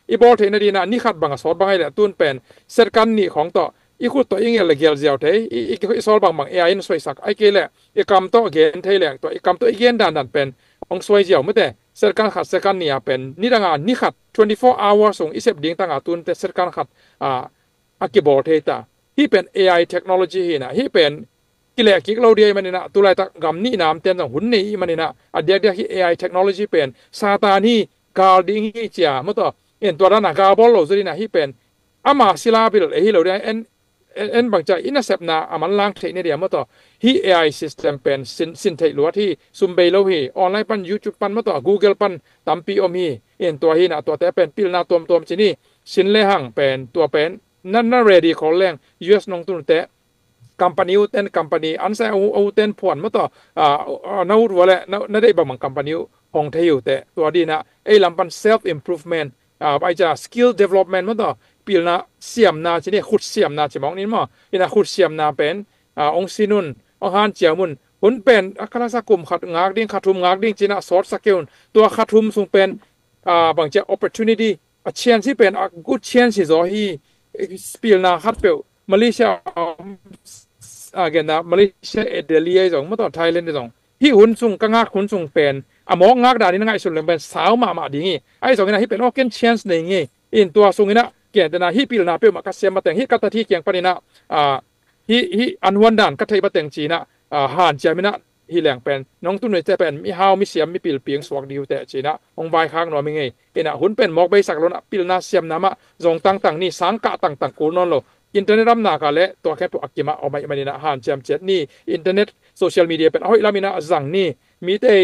อีบอลไทยนั่นดีนะนี่ขัดบางสอดบางไอ้แหละตูนเป็นเซตกันนี่ของต่ออีขุดต่ออีเงี้ยเลยเกียร์เจียวไทยอีสอดบาง AI นั่นสวยสักไอ้เกลี่ยอีกำต่อเกณฑ์ไทยแหละตัวอีกำต่ออีเกณฑ์ดันเป็นองสวยเจียวไม่แต่เซตการขัดเซตการเนี่ยเป็นนี่ดังนี่ขัด24 hours ส่งอีเซฟดิ้งตั้งตุนแต่เซตการขัดอากิบอลเทต้าที่เป็น AI เทคโนโลยีนะที่เป็นกิเลสกิกเราเดียมันนี่นะตัวไรตะกำนี่น้ำเต็มจากหุ่นนี่มันนี่นะเดียกที่ AI เทคโนโลยีเป็นซาตานี่กาลดิ้งที่เจียมื่อต่อตัวนั้นนะกาบอลเราสุดนะที่เป็นอามาศิลาบิลที่เราเดียบางใจอินเซปนามันล้างเทคนิคเดียวมื่อต่อที่ AI system เป็นสินเทคหรือว่าที่ซุมเบลฮีออนไลน์ปัน YouTube ปันมื่อต่อ Google ปันตามปีอมีตัวที่นะตัวแต่เป็นปิลนาตัวจีนี่สินเลหังเป็นตัวเป็นนั่นน่าเรดีของแรง US น้องตุนแต่กัมปานีอุเทนกัมปานีอันเซอุเทนผ่อนมื่อต่อน่าอุดวะเลยน่าได้บางกัมปานีของเที่ยวแต่ตัวดีนะไอ้ลำปัน self improvement ไปจะ skill development มื่อต่อปีลนาเสียมนาจีนี่ขุดเสียมนาจีมองนี่มั้งขุดเสียมนาเป็นองค์ซินุนองค์ฮันเจียมุนหุ่นเป็นอัครสักกุมขัดงากดิ้งขัดทุมงากดิ้งจีน่าสอดสกิลตัวขัดทุมส่งเป็นบางเจ้า opportunity a chance ที่เป็น a good chance ที่จะให้ปีลนาขัดเปลมาเลเซียกันนะมาเลเซียเดลีไอ้สองเมื่อตอนไทยเล่นไอ้สองที่หุ่นส่งกังงากหุ่นส่งเป็นมองงากด่านี่ง่ายสุดเลยเป็นสาวมาดีงี้ไอ้สองนี่นะที่เป็น open chance ในงี้ตัวส่งนี่นะเกี่ยนแต่นะฮิปีลนาเปลมาคัสเซียมาแต่งฮิกัตที่เกี่ยงปนินะฮิอันวันด่านกัตที่มาแต่งจีนะหานเจมินะฮิแหลงเป็นน้องตุ้นเนี่ยจะเป็นมีฮาวมีเสียมมีปีลเปียงสวกดิวแต่จีนะองใบข้างหน่อยไม่ไงหุ่นเป็นหมอกใบสักล้นปีลนาเสียมน้ำจงต่างนี่สังกะต่างกูนอนโลอินเทอร์เน็ตรำนากาเละตัวแค่ตัวอักกิมาเอาไม่นะหานเจมเจ็ดนี่อินเทอร์เน็ตโซเชียลมีเดียเป็นห้อยลามินะจังนี่มีแต่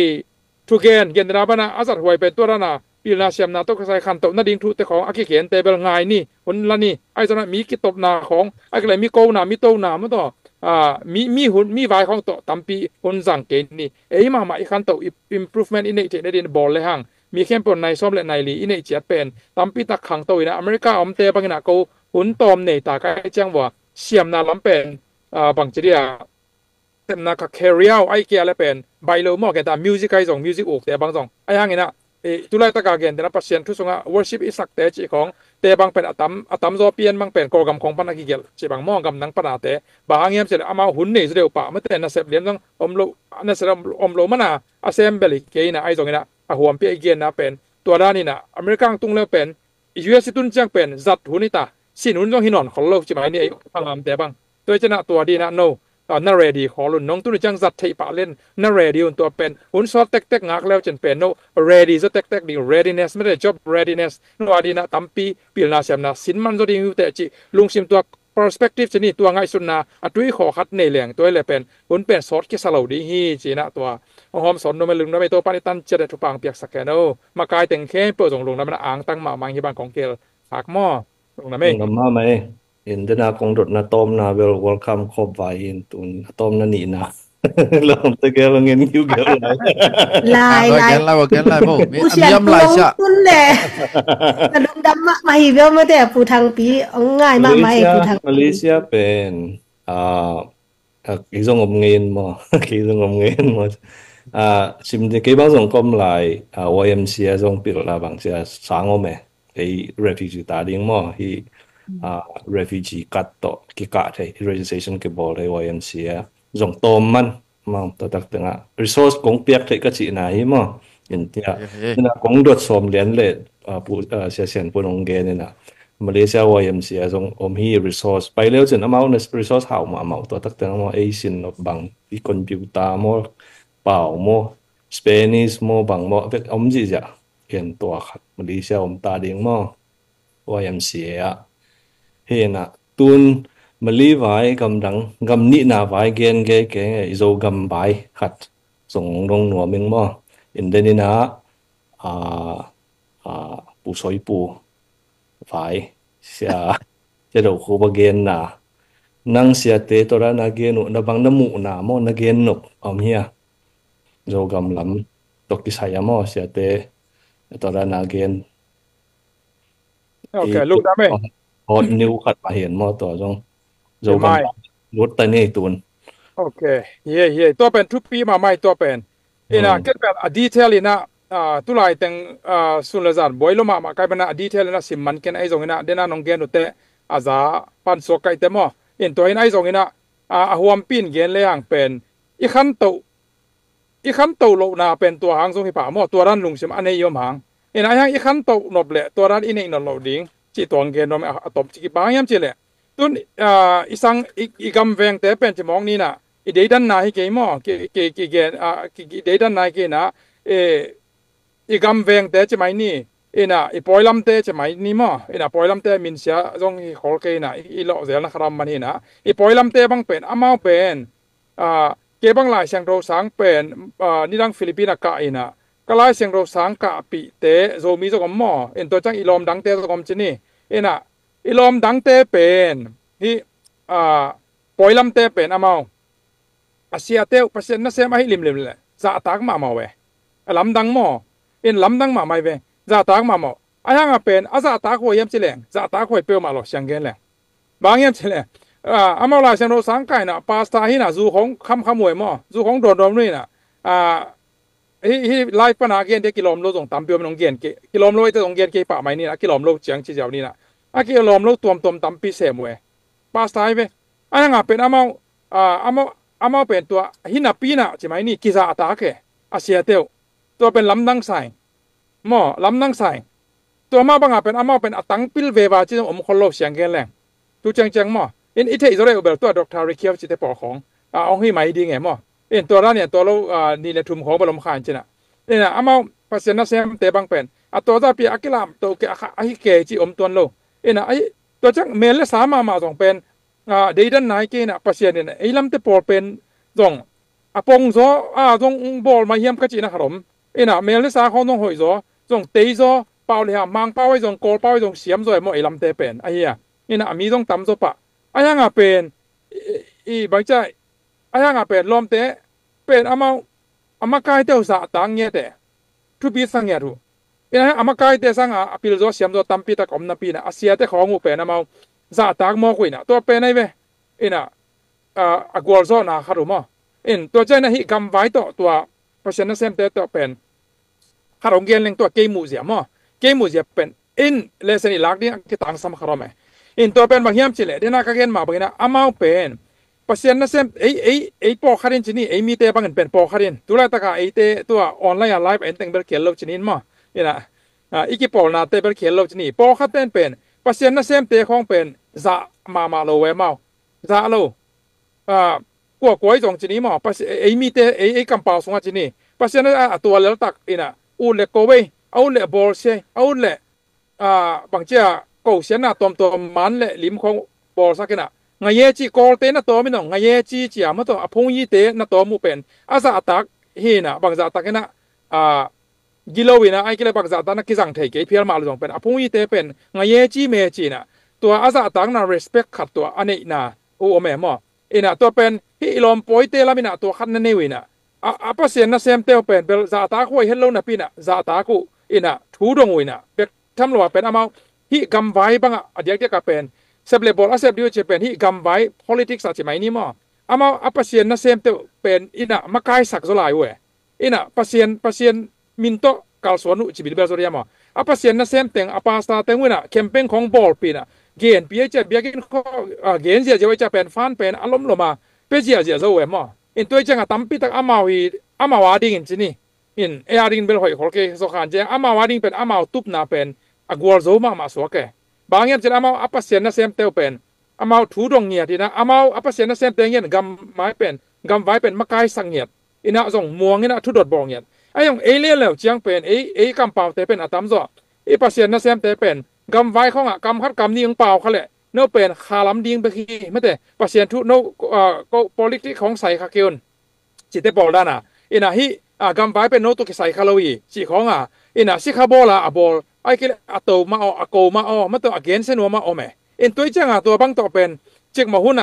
ทุกเกนเกณฑ์ราบนะอาศัยหวยเป็นตัวนั้นปีลนาเสียมนาต้องใส่ขันโตนาดิ่งทุแต่ของอากิเขียนแต่เบลง่ายนี่หุ่นละนี่ไอ้ตอนนั้นมีกิตบนาของไอ้ก็เลยมีโกนามีโตนาเมื่อต่อมีหุ่นมีวายของโตตั้มปีหุ่นสังเกตนี่มาอีกขันโต improvement อินเนตในดินบอลเลยห่างมีเข้มปนในซ้อมและในลีอินเนตเจ็ดเป็นตั้มปีตักขังโตนะอเมริกาอมเตะบางนาโกหุ่นตอมเนี่ยตาใกล้จังว่าเสียมนาล้ำเป็นบางจีเดียเต็มนาคาแคริเอาไอเกียและเป็นใบโลมอแกตามิวสิกไอส่งมิวสิกอกแต่บางส่งไอห่างนี่นะตุลาตะกาเกนแต่ละปัสเซียนทุกส่งworship อิสักเตจิของแต่บางเป็นอัตมโซเปียนบางเป็นโกรกรรมของปนักกิเกลจีบางมองกำนังปนาเตบางเงียบเสร็จอามาหุ่นนี่เดียวป่าเมื่อแต่นัเซบเลี้ยงต้องอมโลนัเซบอมโลมันอาเซมเบลิเกนะไอส่งนี่นะหัวเปียเกียนนะเป็นตัวด้านนี่นะอเมริกันตุ้งเลือกเป็น US ตุนจังเป็นจัดหุนิตาสินุนต้องหินอนขอโลกจิไหมนี่พังงามแต่บังตัวจะน่ะตัวดีนะ no น่าเรดีขอลุนน้องตุนจังจัดที่ปะเล่นน่าเรดีตัวเป็นหุนซอสเต็กๆงักแล้วจนเป็น no ready จะเต็กๆดี readiness ไม่ได้ job readiness นัวดีนะตั้มปีปีน่าเสียมนะสินมันจะดีอยู่แต่จิลุงซิมตัว perspective ชนิดตัวง่ายสุดนะตุยขอคัดในเหลียงตัวเลยเป็นหุนเป็นซอสกิสลาวดีฮีจีนะตัวหอมสอนนไม่ลืมนไม่ตัวปานิตันจะได้ทุกปังเปียกสักแกโนมากายแต่งแค่เปิดส่งลงน้ำมันอ่างตั้งมามังที่บ้านของเกลฝากหม้อลงน้ำไม่ Nama mai in dena kong dot na tom na will welcome khop vai in tun tom na ni na lom te gel ngin yu gel lai ลายลาย again ไล่พวกมี ผู้ อัน เชียน ยำ ผู้ ไล่ ลง ชะ ทุนแหละกระดุมดำมาหิเวลมาแต่ผู้ทางปีเอาง่ายมากไหมผู้ทาง Malaysia pen ki zong om ngin mo ki zong om ngin mo sim de ke bang zong kom lai YMCA zong pil la bang sia sang o me ei refugee ta ding mo hi refugee kat to ki ka the registration ke bol le YMCA zong tom man ma to tak tenga resource kong piak the ka chi na hi mo in tia na kong dot som lian le pu sia sian pu nong ge ne na Malaysia YMCA zong om hi resource pai leo chen amount na resource hau ma amount to tak tenga mo Asian of bang i computer mo pao mo Spanish mo bang mo vek om ji ja ken to khat Malaysia om ta ding mo YMCA he na tun mali vai gam dang gam ni na vai gen ge ke zo gam bai khat song dong no ming mo in den na pu soi pu vai sia je do khu ba gen na nang sia te to ra na gen na bang na mu na mo na gen no om hia zo gam lam to ki saya mo sia te to ra na gen โอเคลูกน้ำไม่ hot new khat ma hian mo to jong zo Mai. gam rut ta nei tun โอเคเย่ตัวเป็นทุกปีมาไม่ตัวเป็นเกิดแบบดีเทลเลยนะตุลายแต่งสุนทรจันบ่อยลงมากลายเป็นดีเทลนะสิมันกันไอ้ตรงนี้นะเดน่าน้องเกนอุเตอาจจะปันสวกไก่เต็มอ่ะตัวไอ้ตรงนี้นะหัวปีนเกนเลยอย่างเป็นอีขันโตโลนาเป็นตัวหางทรงที่ป่าหม้อตัวรันลุงสิมอันนี้ยอมหางไอ้อีขันโตนบเละตัวรันอินเองนนโลดิ้งจีตัวเกนนมตบจีบางยามจีเละตุนอีสังอีกำแวงแต่เป็นจะมองนี่นะอีเดดันนายเกมอเกเดดันนายเกนะอีกำแวงแต่จะไม่นี่อีปอยลำแต่จะไม่นี่มอปอยลำแต่มินเสียตรงขอเกนะอีหล่อเสียนะครับมันนี่นะอีปอยลำแต่บางเป็นอามาเป็นเกบางหลายเสียงเราสังเป็นนี่ดังฟิลิปปินส์กะนะก็หลายเสียงเราสังกะปีเตโซมีสกมมอตัวจังอีลอมดังเตสกมจีนี่อีลอมดังเตเป็นที่ปอยลำเตเป็นอามาอาเซียเตวเปอร์เซ็นต์นั่นเสียมาให้ลิมเลยจะตากมาเว้ลำดังมอลำดังมาไม่เว้จะตากมาไอ้ยังเป็นจะตากหัวเยี่ยมจิเลงจะตากหัวเปรี้ยวมาหรอกเชียงเกนเลยบางเยี่ยมจิเลงอามาลายเสียงเราสังไก่นะปาสต้าหินะจูของคำมวยจูของโดนนี่นะฮีไลฟ์ปัญหาเกนเด็กกิโลมโลตรงตามเปรี้ยวมันตรงเกนกิโลมโลไอ้ตรงเกนเกี่ยป่าไม่นี่นะกิโลมโลเจียงจีเจ้านี่นะกิโลมโลตัวตามปีเสมวยปาสต้าเว้ไอ้ยังเป็นอามาเป็นตัวหินาปีนะใช่ไหมนี่กิจาตาเกอาเซียเตวตัวเป็นลำดังใส่ลำดังใส่ตัวมาบางเป็นอามาเป็นตังปิลเววาที่ต้องคนโลกเสียงเกนแรงตัวจังอินเทอิสราเอลแบบตัวดรริเคียวจิตปอขององค์ให้ไหมดีไงตัวนั้นเนี่ยตัวเรานี่ในทุมของบรมคานจินะอามาภาษาหน้าเสียมเตบังเป็นตัวจะปีอักลามตัวเกะไอ้เกจิตัวโลไอ้ตัวจังเมลสามาส่งเป็นเดี๋ยวนั้นนายเกณฑ์ภาษาเนี่ยไอ้ลำเตปอลเป็นส่งปงโซส่งบอลมาเยี่ยมก็จีนะครับผมเมลสาเขาต้องหอยโซส่งเตยโซเป่าเลยมังเป่าไว้ส่งโกลเป่าไว้ส่งเสียมโซไอ้ไอ้ลำเตเป็นไอ้เหี้ยมีต้องตำโซปะไอ้ยังเป็นบางใจไอ้ยังเป็นลมเตเป็นอามาใกล้เตาสะตังเงี้ยแต่ทุบีสังเงี้ยทุอามาใกล้เตสังพิลโซเสียมโซตั้มปีตะกอมนาปีนะอาเซียเตของงูเป็นจะตากมอกุยนะตัวเป็นไงเว้กวลโซนะคารุมตัวใจนะฮิกำไว้ตัวเพราะฉะนั้นเซมเตตัวเป็นคารองเกนเล็งตัวเกมูเสียเกมูเสียเป็นเลสนิลักนี่กิตังสมคารอมตัวเป็นบางยามจิเลเดน่าก็เกนมาบางนะอามาเป็นเพราะฉะนั้นเซมไอปอคารินจินี่มีเตบางเงินเป็นปอคารินตัวละตะกาเตตัวออนไลน์ไลฟ์แต่งเบลเกลลบจินิน อีกิปอลนาเตเปเขียนเราจะนี่ปอคัดเต้นเป็นปัสเซียนน่ะเซมเตของเป็นจะมาโลเวมาจะโลกว่ากวยจงจะนี่มาปัสไอมีเตไอกำเปาสงจะนี่ปัสเซียนน่ะตัวเล็กตักอินะอูเล็กโกเวเอาเล็กบอลเชเอาเล็กบางเจ้ากูเสียน่ะตัวมันเล็กลิมของบอลสักน่ะไงเยจีกอลเตน่ะตัวไม่น้องไงเยจีจีอ่ะมันตัวอพงยีเตน่ะตัวมูเป็นอาซาตักเฮน่ะบางซาตักน่ะกิโลวินะไอ้กิเลบักซาตานักกิจังเทเกเพียร์มาลงเป็นอพงยีเตเป็นไงเยจีเมจีน่ะตัวอาซาตักน่ะ respect ขัดตัวอันนี้น่ะโอ้แม่หมออินะตัวเป็นฮิลอมปอยเตลามินะตัวขัดนั่นนี่วินะปัสเซียนน่ะเซมเตลเป็นซาตักไว้เฮลโลน่ะปีน่ะซาตักกูอินะทูดงวินะเป็นทำลว่าเป็นอามาฮิกำไว้บังอ่ะเดี๋ยวก็เป็นเซเบลบอลอาเซบดิวจะเป็นฮิกำไว้ politics ใช่ไหมนี่มั้งอามาปัสเซียนน่ะเซมเตลเป็นอินะมาไกลสักโซลายเว้ยอินะปัสเซียนมินโตกาลสวนุจิบิลเบลโซเรียมปัสเซียนน่ะเซมเต็งปัสตาเต็งวินะแคมเปญของบอลปีน่ะเกณฑ์ปีเจเบียกินข้อเกณฑ์เสียจะไว้จะเป็นฟันเป็นอารมณ์ลงมาเป็นเสียจะเว้ยมั้งอินตัวจังอ่ะตั้มปีตักอามาวาดิ่งจีนี่อินดิ่งเบลหอยขอเกสขันเจอามาวาดิ่งเป็นมาตุบนาเป็นกัวโซมาสวกเกบางอย่างจะปัสเซียนน่ะเซมเตลเป็นทูดงเงียทีนะปัสเซียนน่ะเซมเตงเงียกำไม้เป็นไว้เป็นมะกายสังเงียอินะส่งม่วงอินะทุดดบองเงียไอ้ยังเอเลี่ยนแล้วจียงเป็นกำเปล่าเตเป็นอัตมจ่อปัสเซียนน่ะเซมเตเป็นกำไว้ของกำคัดกำนี้ยังเปล่าเขาเลยเนื้อเป็นคาลัมดิ้งไปขี้ไม่แต่ปัสเซียนทุโนก็ politics ของใส่คาเกียนจิตเตบอลด้านะอินะฮิกำไว้เป็นโนตุกิใส่คาโลวีจีของอินะสิคาโบลาบอลไอ้กิเลอโตมาอโกมามันตัว against นัวมาแม่ตัวจังตัวบังตัวเป็นจิกมาหุ่น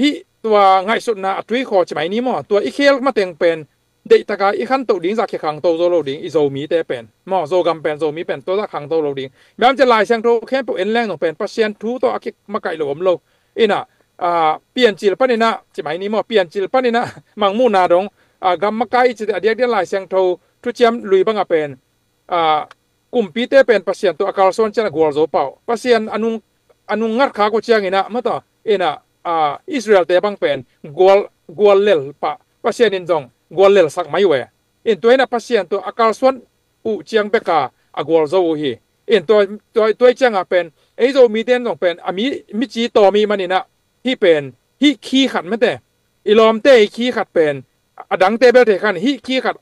ฮิตัวง่ายสุดนะตุยขอจะไหมนี้มั้งตัวอีเคลมาเต็งเป็นเด็กตะกาอีขันตัวดิ้งจากขังตัวโซโลดิ้งอีโซมีเตเป็นมั้งโซกัมเป็นโซมีเป็นตัวจากขังตัวโลดิ้งแบบจะลายเสียงโตแค่ตัวเอ็นแรงต้องเป็นปัสเซียนทูตัวอากิมาไก่หลวมโลเปลี่ยนจิลปนินะจะไหมนี้มั้งเปลี่ยนจิลปนินะมังมูนาดงกัมมาไก่จะเดียกลายเสียงโตทุเจียมลุยบังเป็นกลุ่มปีเตเป็นปัสเซียนตัวอาการส่วนเจ้ากัวโซเป่าปัสเซียนอนุงัดขากุเชียงนะมั้งต่ออิสราเอลเตบังเป็นกัวเลลปัสเซียนจงกัวเลลสักไม่เว้ยตัวนั้นปัสเซียนตัวอาการส่วนอุเชียงเบกากัวโซฮีตัวเจ้าเป็นโซมีเดนจงเป็นมิจีต่อมีมันนี่นะที่เป็นที่ขี้ขัดไม่แต่อีลอมเตขี้ขัดเป็นดังเตเบลเทขันที่ขี้ขัด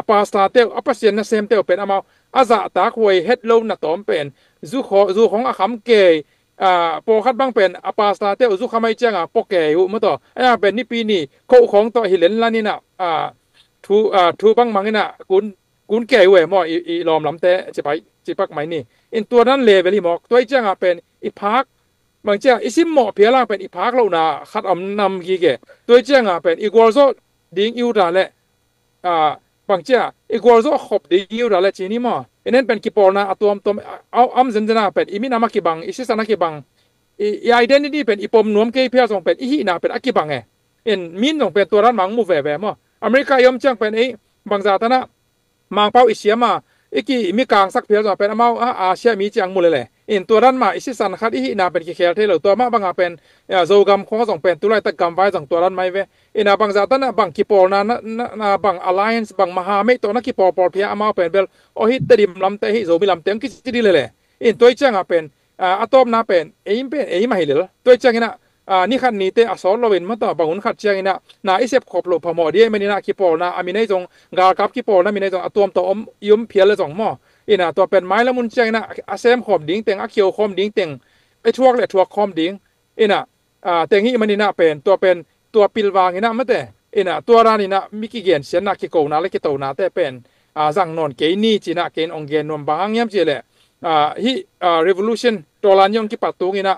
ปาสตาเตปัสเซียนน่ะเซมเตเป็นอาซาตากวยเฮ็ดโลน่ะตอมเป็นจูของอาคำเกยปอคัดบังเป็นปาสตาเตจูคำไม่เจ้งปอเกยอยู่มั้งต่อเป็นนี่ปีนี้เขาของต่อหิเลนแล้วนี่นะทูบังมังนี่นะกุนเกยเว้ยมั้งอีลอมลำเตจะไปจีปักไหมนี่ตัวนั้นเลเวลี่มอกตัวเจ้งเป็นอีพักบางเจ้าอีซิมหมอเพียร่างเป็นอีพักเรานะคัดนำกี่เกตัวเจ้งเป็นอีกัวโซดิ้งยูดาเล่บางเจ้าอีกัวโซขบดิ้งยูดาเล่จีนี่มั้งนั่นเป็นกิปอลนะตัวเอาเซนเจนาเป็นอีมินามากิบังอีซิสานากิบังอีไอเดนติตี้เป็นอีปมนวมเกย์เพียส่งเป็นอีฮีนาเป็นอากิบังมินส่งเป็นตัวรันมังมูเว่มั้งอเมริกายอมจังเป็นบางจาตนะมังเป้าอิเซียมาอีกีมีกลางสักเพียส่งเป็นอาเซียมีจังมูเลยตัวรันมาอิซิสันคัดอีฮีนาเป็นกิเคลเทลตัวมาบางเป็นโซกัมของส่งเป็นตัวไรตะกัมไว้ส่งตัวรันไม่เว้บางจาตนะบางกิปอลนะบาง alliance บางมหาเมตตัวนักกิปอลปอลเพียมาเป็นเบลโอฮิตดิมลำเตฮิโซมิลำเตงกิจิดีเลยตัวจังเป็นอะตอมนาเป็นมาให้เลยตัวจังนะนี่ขันนี้เตอสอนเราเป็นมาต่อบางคนขัดจังนะนาอิเซฟขบหลบพมอดีไม่นี่นะกิปอลนะอามินัยจงกากับกิปอลนะมีนัยจงอะตอมตัวยุมเพียเลยจงหม้อตัวเป็นไม้ละมุนจังนะอาเซมขบดิ้งเต็งอะเคียวขมดิ้งเต็งไอทวกเลยทวกขมดิ้งเต็งนี้มันนี่นะเป็นตัวปิลวางนี่นะไม่แต่ตัวร้านนี่นะมิกิเกนเสียนักกิโกนาเล็กกิโตนาแต่เป็นจังนนเกนี่จีน่ะเกนองเกนนวมบางยามเจเลยฮิrevolution ตัวลานยองกิปัตตุงินะ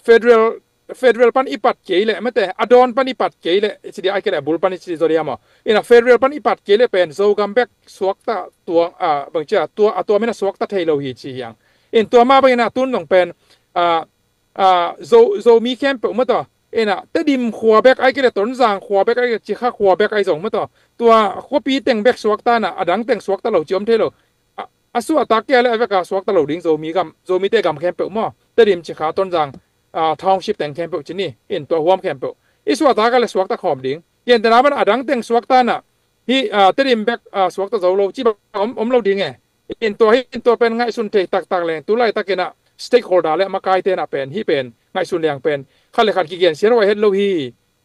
federal pan ipat kele mate adon pan ipat kele sidi ai kele bul pan sidi zoriama federal pan ipat kele pen zo comeback suakta tua bangcha tua mena suakta thailo hi chi yang tua ma bangina tun nong pen zo mi camp mato te dim khwa back ai kele ton jang khwa back ai chi kha khwa back ai jong mato tua khopi teng back suakta na adang teng suakta lo chiom thelo asu atak kele aveka suakta lo ding zo mi te gam camp mo te dim chi kha ton jang township แต่งแคมเปญที่นี่ตัวหัวแคมเปญอีสวัสดิ์ก็เลยสวัสดิ์ขอมดิ้งเย็นแต่ละวันอดังแต่งสวัสดิ์น่ะ hi terim back swak to zolo chi om lo ding e in to pen ngai sun te tak tak leng tu lai takena stakeholder le makai te na pen hi pen ngai sun liang pen khale khan ki gen ser wa het lo hi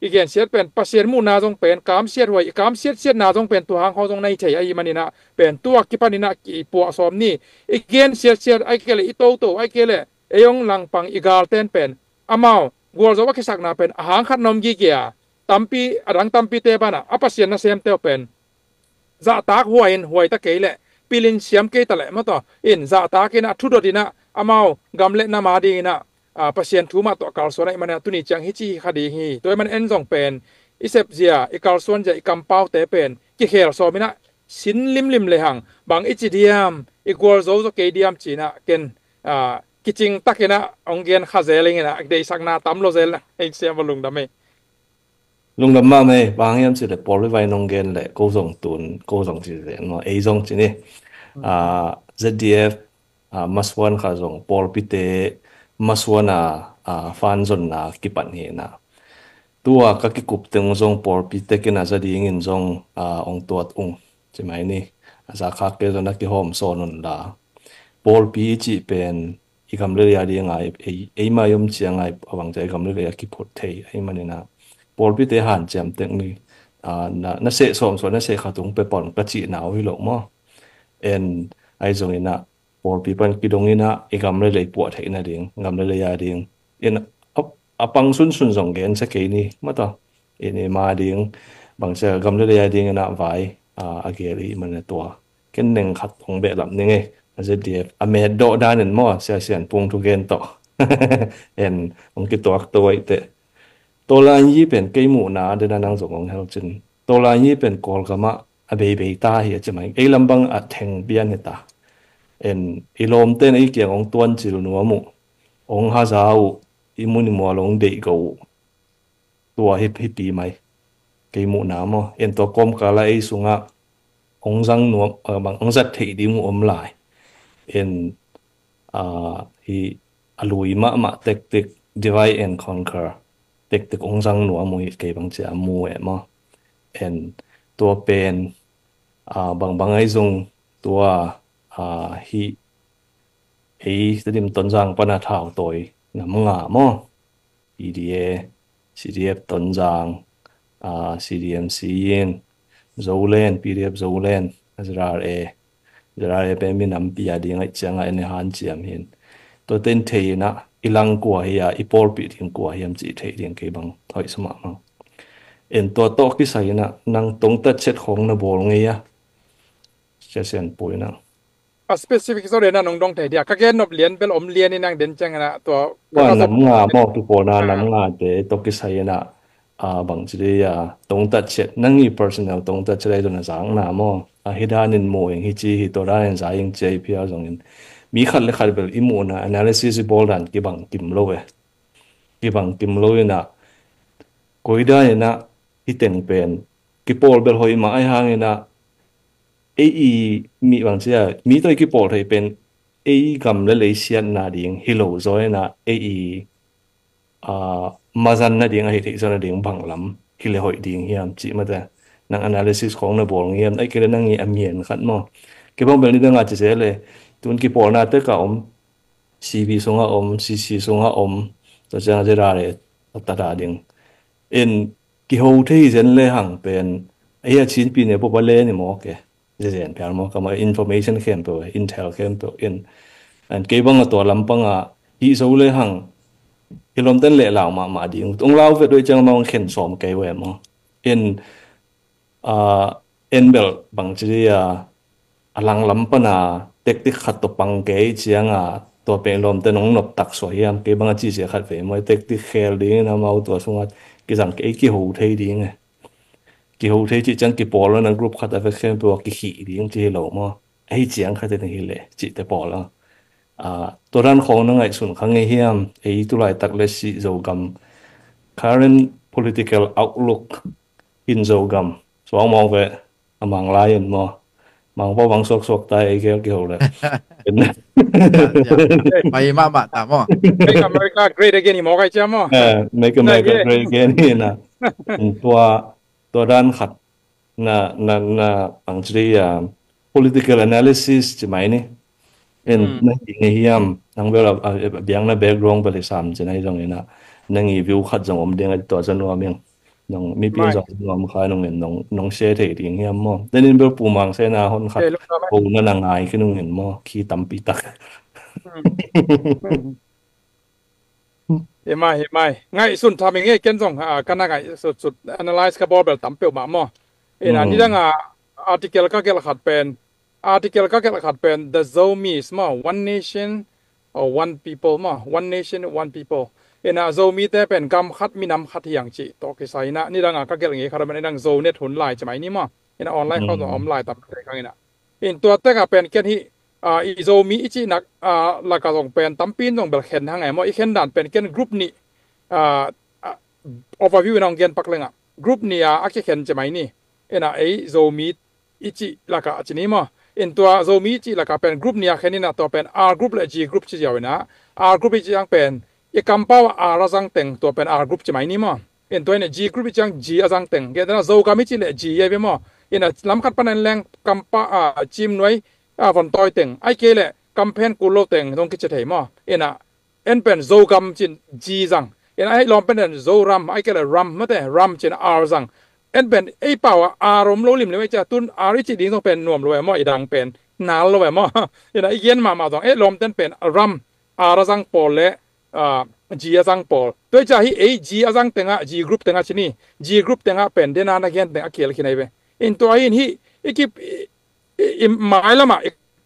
igen siat pen pasien mu na jong pen kam siat hoi kam siat na jong pen tu hang ho jong nai thei ai manina pen tu ki panina ki po som ni igen siat ai kele i to ai kele eyong lang pang igal ten pen amao gol zo wa kisak na pen hang khat nom gi kia tampi arang tampi te bana apasien na sem te pen za tak huai ta kele pilin siam ke ta le ma to in za ta ke na thu do dina amao gamle na ma di na pasien thu ma to kal so nai mana tuni chang hi chi khadi hi toy man en jong pen isep zia i kal son ja i kampau te pen ki khel so mina sin lim le hang bang ichi diam i gol zo ke diam china ken kiching takena ongen khazeling na dei sakna tamlo zel na ei se balung dame lung lam ma me bang yam si le por vai nong gen le ko zong tun ko zong chi le no ei zong chi ni ZDF maswan kha zong por pite maswana fan zon na ki pan he na tua ka ki kup teng zong por pite ke na za ding in zong ong tuat chi mai ni za kha ke zon na ki hom so non da por pi chi pen i kam le ya ding ai ei ma yom chiang ai awang jai kam le ya ki phot thei ai manina por pi te han cham teng ni na se som so na se kha tung pe pon ka chi naw hi lo mo en ai zong ina por pi pan ki dong ina i kam le po thei na ding ngam le ya ding en apang sun zong gen sa ke ni ma to en ma ding bang sa gam le ya ding na vai ageri man to ken neng khat thong be lam ni nge ZDF ame do danen mo sia sian pung tu gen to en ong ki tok to ite to la yi pen ke mu na de na nang zong ong hel chin to la yi pen kol kama a be ta hi chimai e lambang a theng bian heta en ilom ten ai kyang ong tuan chil nu mu ong ha zau i mu ni mo long de go tua hi pi mai ke mu na mo en to kom kala ai sunga ong zang nu bang ong zat thei di mu om lai en hi alui ma tek divide and conquer tek ong zang nu amui ke bang cha mu e ma en to pen bang ai zong tua hi ei tadim ton jang pana thau toy nam nga mo EDA CDF ton jang CDMC in zolen PDF zolen ZRA pe min am pia ding ai changa en han chiam hin to ten thei na ilang kwa ya ipor pi thing kwa hiam chi thei ding ke bang thoi sama ma en to ki sai na nang tong ta chet khong na bol nge ya sen poi na a specific so na nong dong thei dia ka gen nop lian bel om lian ni nang den chang na to wa nam nga mo tu po na nam nga te to ki sai na bang chi ya tong ta chet nang i personal tong ta chet do na sang na mo hidanin mo hi chi hi to da en zaing chei pia zong in mi khat le khat bel imu na analysis bol dan ki bang kim lo e ki bang kim lo na koida na hi teng pen ki pol bel hoi ma ai hang na mi bang sia mi to ki pol thei pen gam le le sian na ding hi lo zo na mazan na ding a hi thei zo na ding bang lam hi le hoi ding hiam chi ma da nang analysis khong na bol ngiam ai kele nang i amien khat mo ke bang bel ni da nga che se le tun ki pol na te ka CV songa CC songa to cha je ra le ta da ding en ki ho thei zen le hang pen ai a chin pi ne po ba le ni mo ke je zen pyar mo ka ma information khem to intel khem to in an ke bang to lampang a hi zo le hang ilom ten le law ma ding tung law ve doi chang ma khen som ke we mo in bel bang chi alang lampana tek khat to pang ke chianga to pe lom te nong nop tak so hiam ke bang chi se khat ve moi tek khel ding na mau to sungat ki jang ke ki ho thei ding ki ho thei chi chang ki pol na group khat ave khem to ki hi ding chi lo mo ai chiang khat te hi le chi te pol to ran khong na ngai sun khang nge hiam ei tu lai tak le si zo gam current political outlook in zo gam so mong ve amang lion mo mang po bang sok tai ke ho le mai ma ta mo make America great again mo kai chamo make America great again na tua ran khat na ang political analysis ci mai ni en na nge hiam nang bel biang na background bel sam ci nai jong ina nang i view khat jong om ding to jan wa meng nong mi pi jong ngam kha nong en nong she thei ding hiam mo denin bel pu mang se na hon khat ko na ngai ki nong en mo ki tam pi takเห็นไหมไงสุนทำยังไงเก่งจังกันนะไงสุด analyze กับบอลแบบตั้มเปียวมาหม้อนี่ดังarticle ก็เกี่ยวกับเป็น article ก็เกี่ยวกับเป็น the Zomis หม้อ one nation or one people หม้อ one nation one people Zomi แต่เป็นกำคัดมีน้ำคัดอย่างจีตอกใส่นะนี่ดังก็เกี่ยวกับอย่างนี้ครับมันดัง Zo เนี่ยทุนไลน์ใช่ไหมนี่หม้อออนไลน์เข้าตัวออนไลน์ตั้มเปียวกันนะตัวแต่ก็เป็นแค่ที่อีโซมีอีจีนักหลักการส่งเป็นตั้มปีนส่งเบลเข็นทางไงมั่วอีเข็นด่านเป็นเกณฑ์กรุ๊ปนี้overview น้องเกณฑ์ปักเลยอ่ะกรุ๊ปนี้อาจจะเข็นจะไหมนี่ไอโซมีอีจีหลักการจีนี้มั่วตัวโซมีอีจีหลักการเป็นกรุ๊ปนี้เข็นนี่นะตัวเป็น R group และ G group ที่เดียวนะ R group อีจียังเป็นอีกคำเป้า R รังเต็งตัวเป็น R group จะไหมนี่มั่วตัวนี้ G group อีจียัง G รังเต็งเกณฑ์นั้นโซกามิจีและ G ยังเป็นมั่วล้ำคัดปนันแรงคำเป้าจิมหน่วยฝนต่อยเต็งไอเกล่กำแพงกูโลเต็งต้องคิดจะเห็นมั้ยเป็นโซกำจินจีจังไอลองเป็นโซรัมไอเกล่รัมไม่แต่รัมจินอาร์จังเป็นไอเป่าอารมณ์โลลิมเลยจะตุนอาริจิดีต้องเป็นหน่วมเลยมั้ยดังเป็นนาลเลยมั้ยไอเย็นมาต้องลมเป็นรัมอาร์จังปอลเล่จีจังปอลตัวจะให้จีจังเต็งจีกรุ๊ปเต็งชนี่จีกรุ๊ปเต็งเป็นเดนานักเรียนเต็งเขียนขึ้นไอเว้ตัวไอ้นี่อีกหมายละมา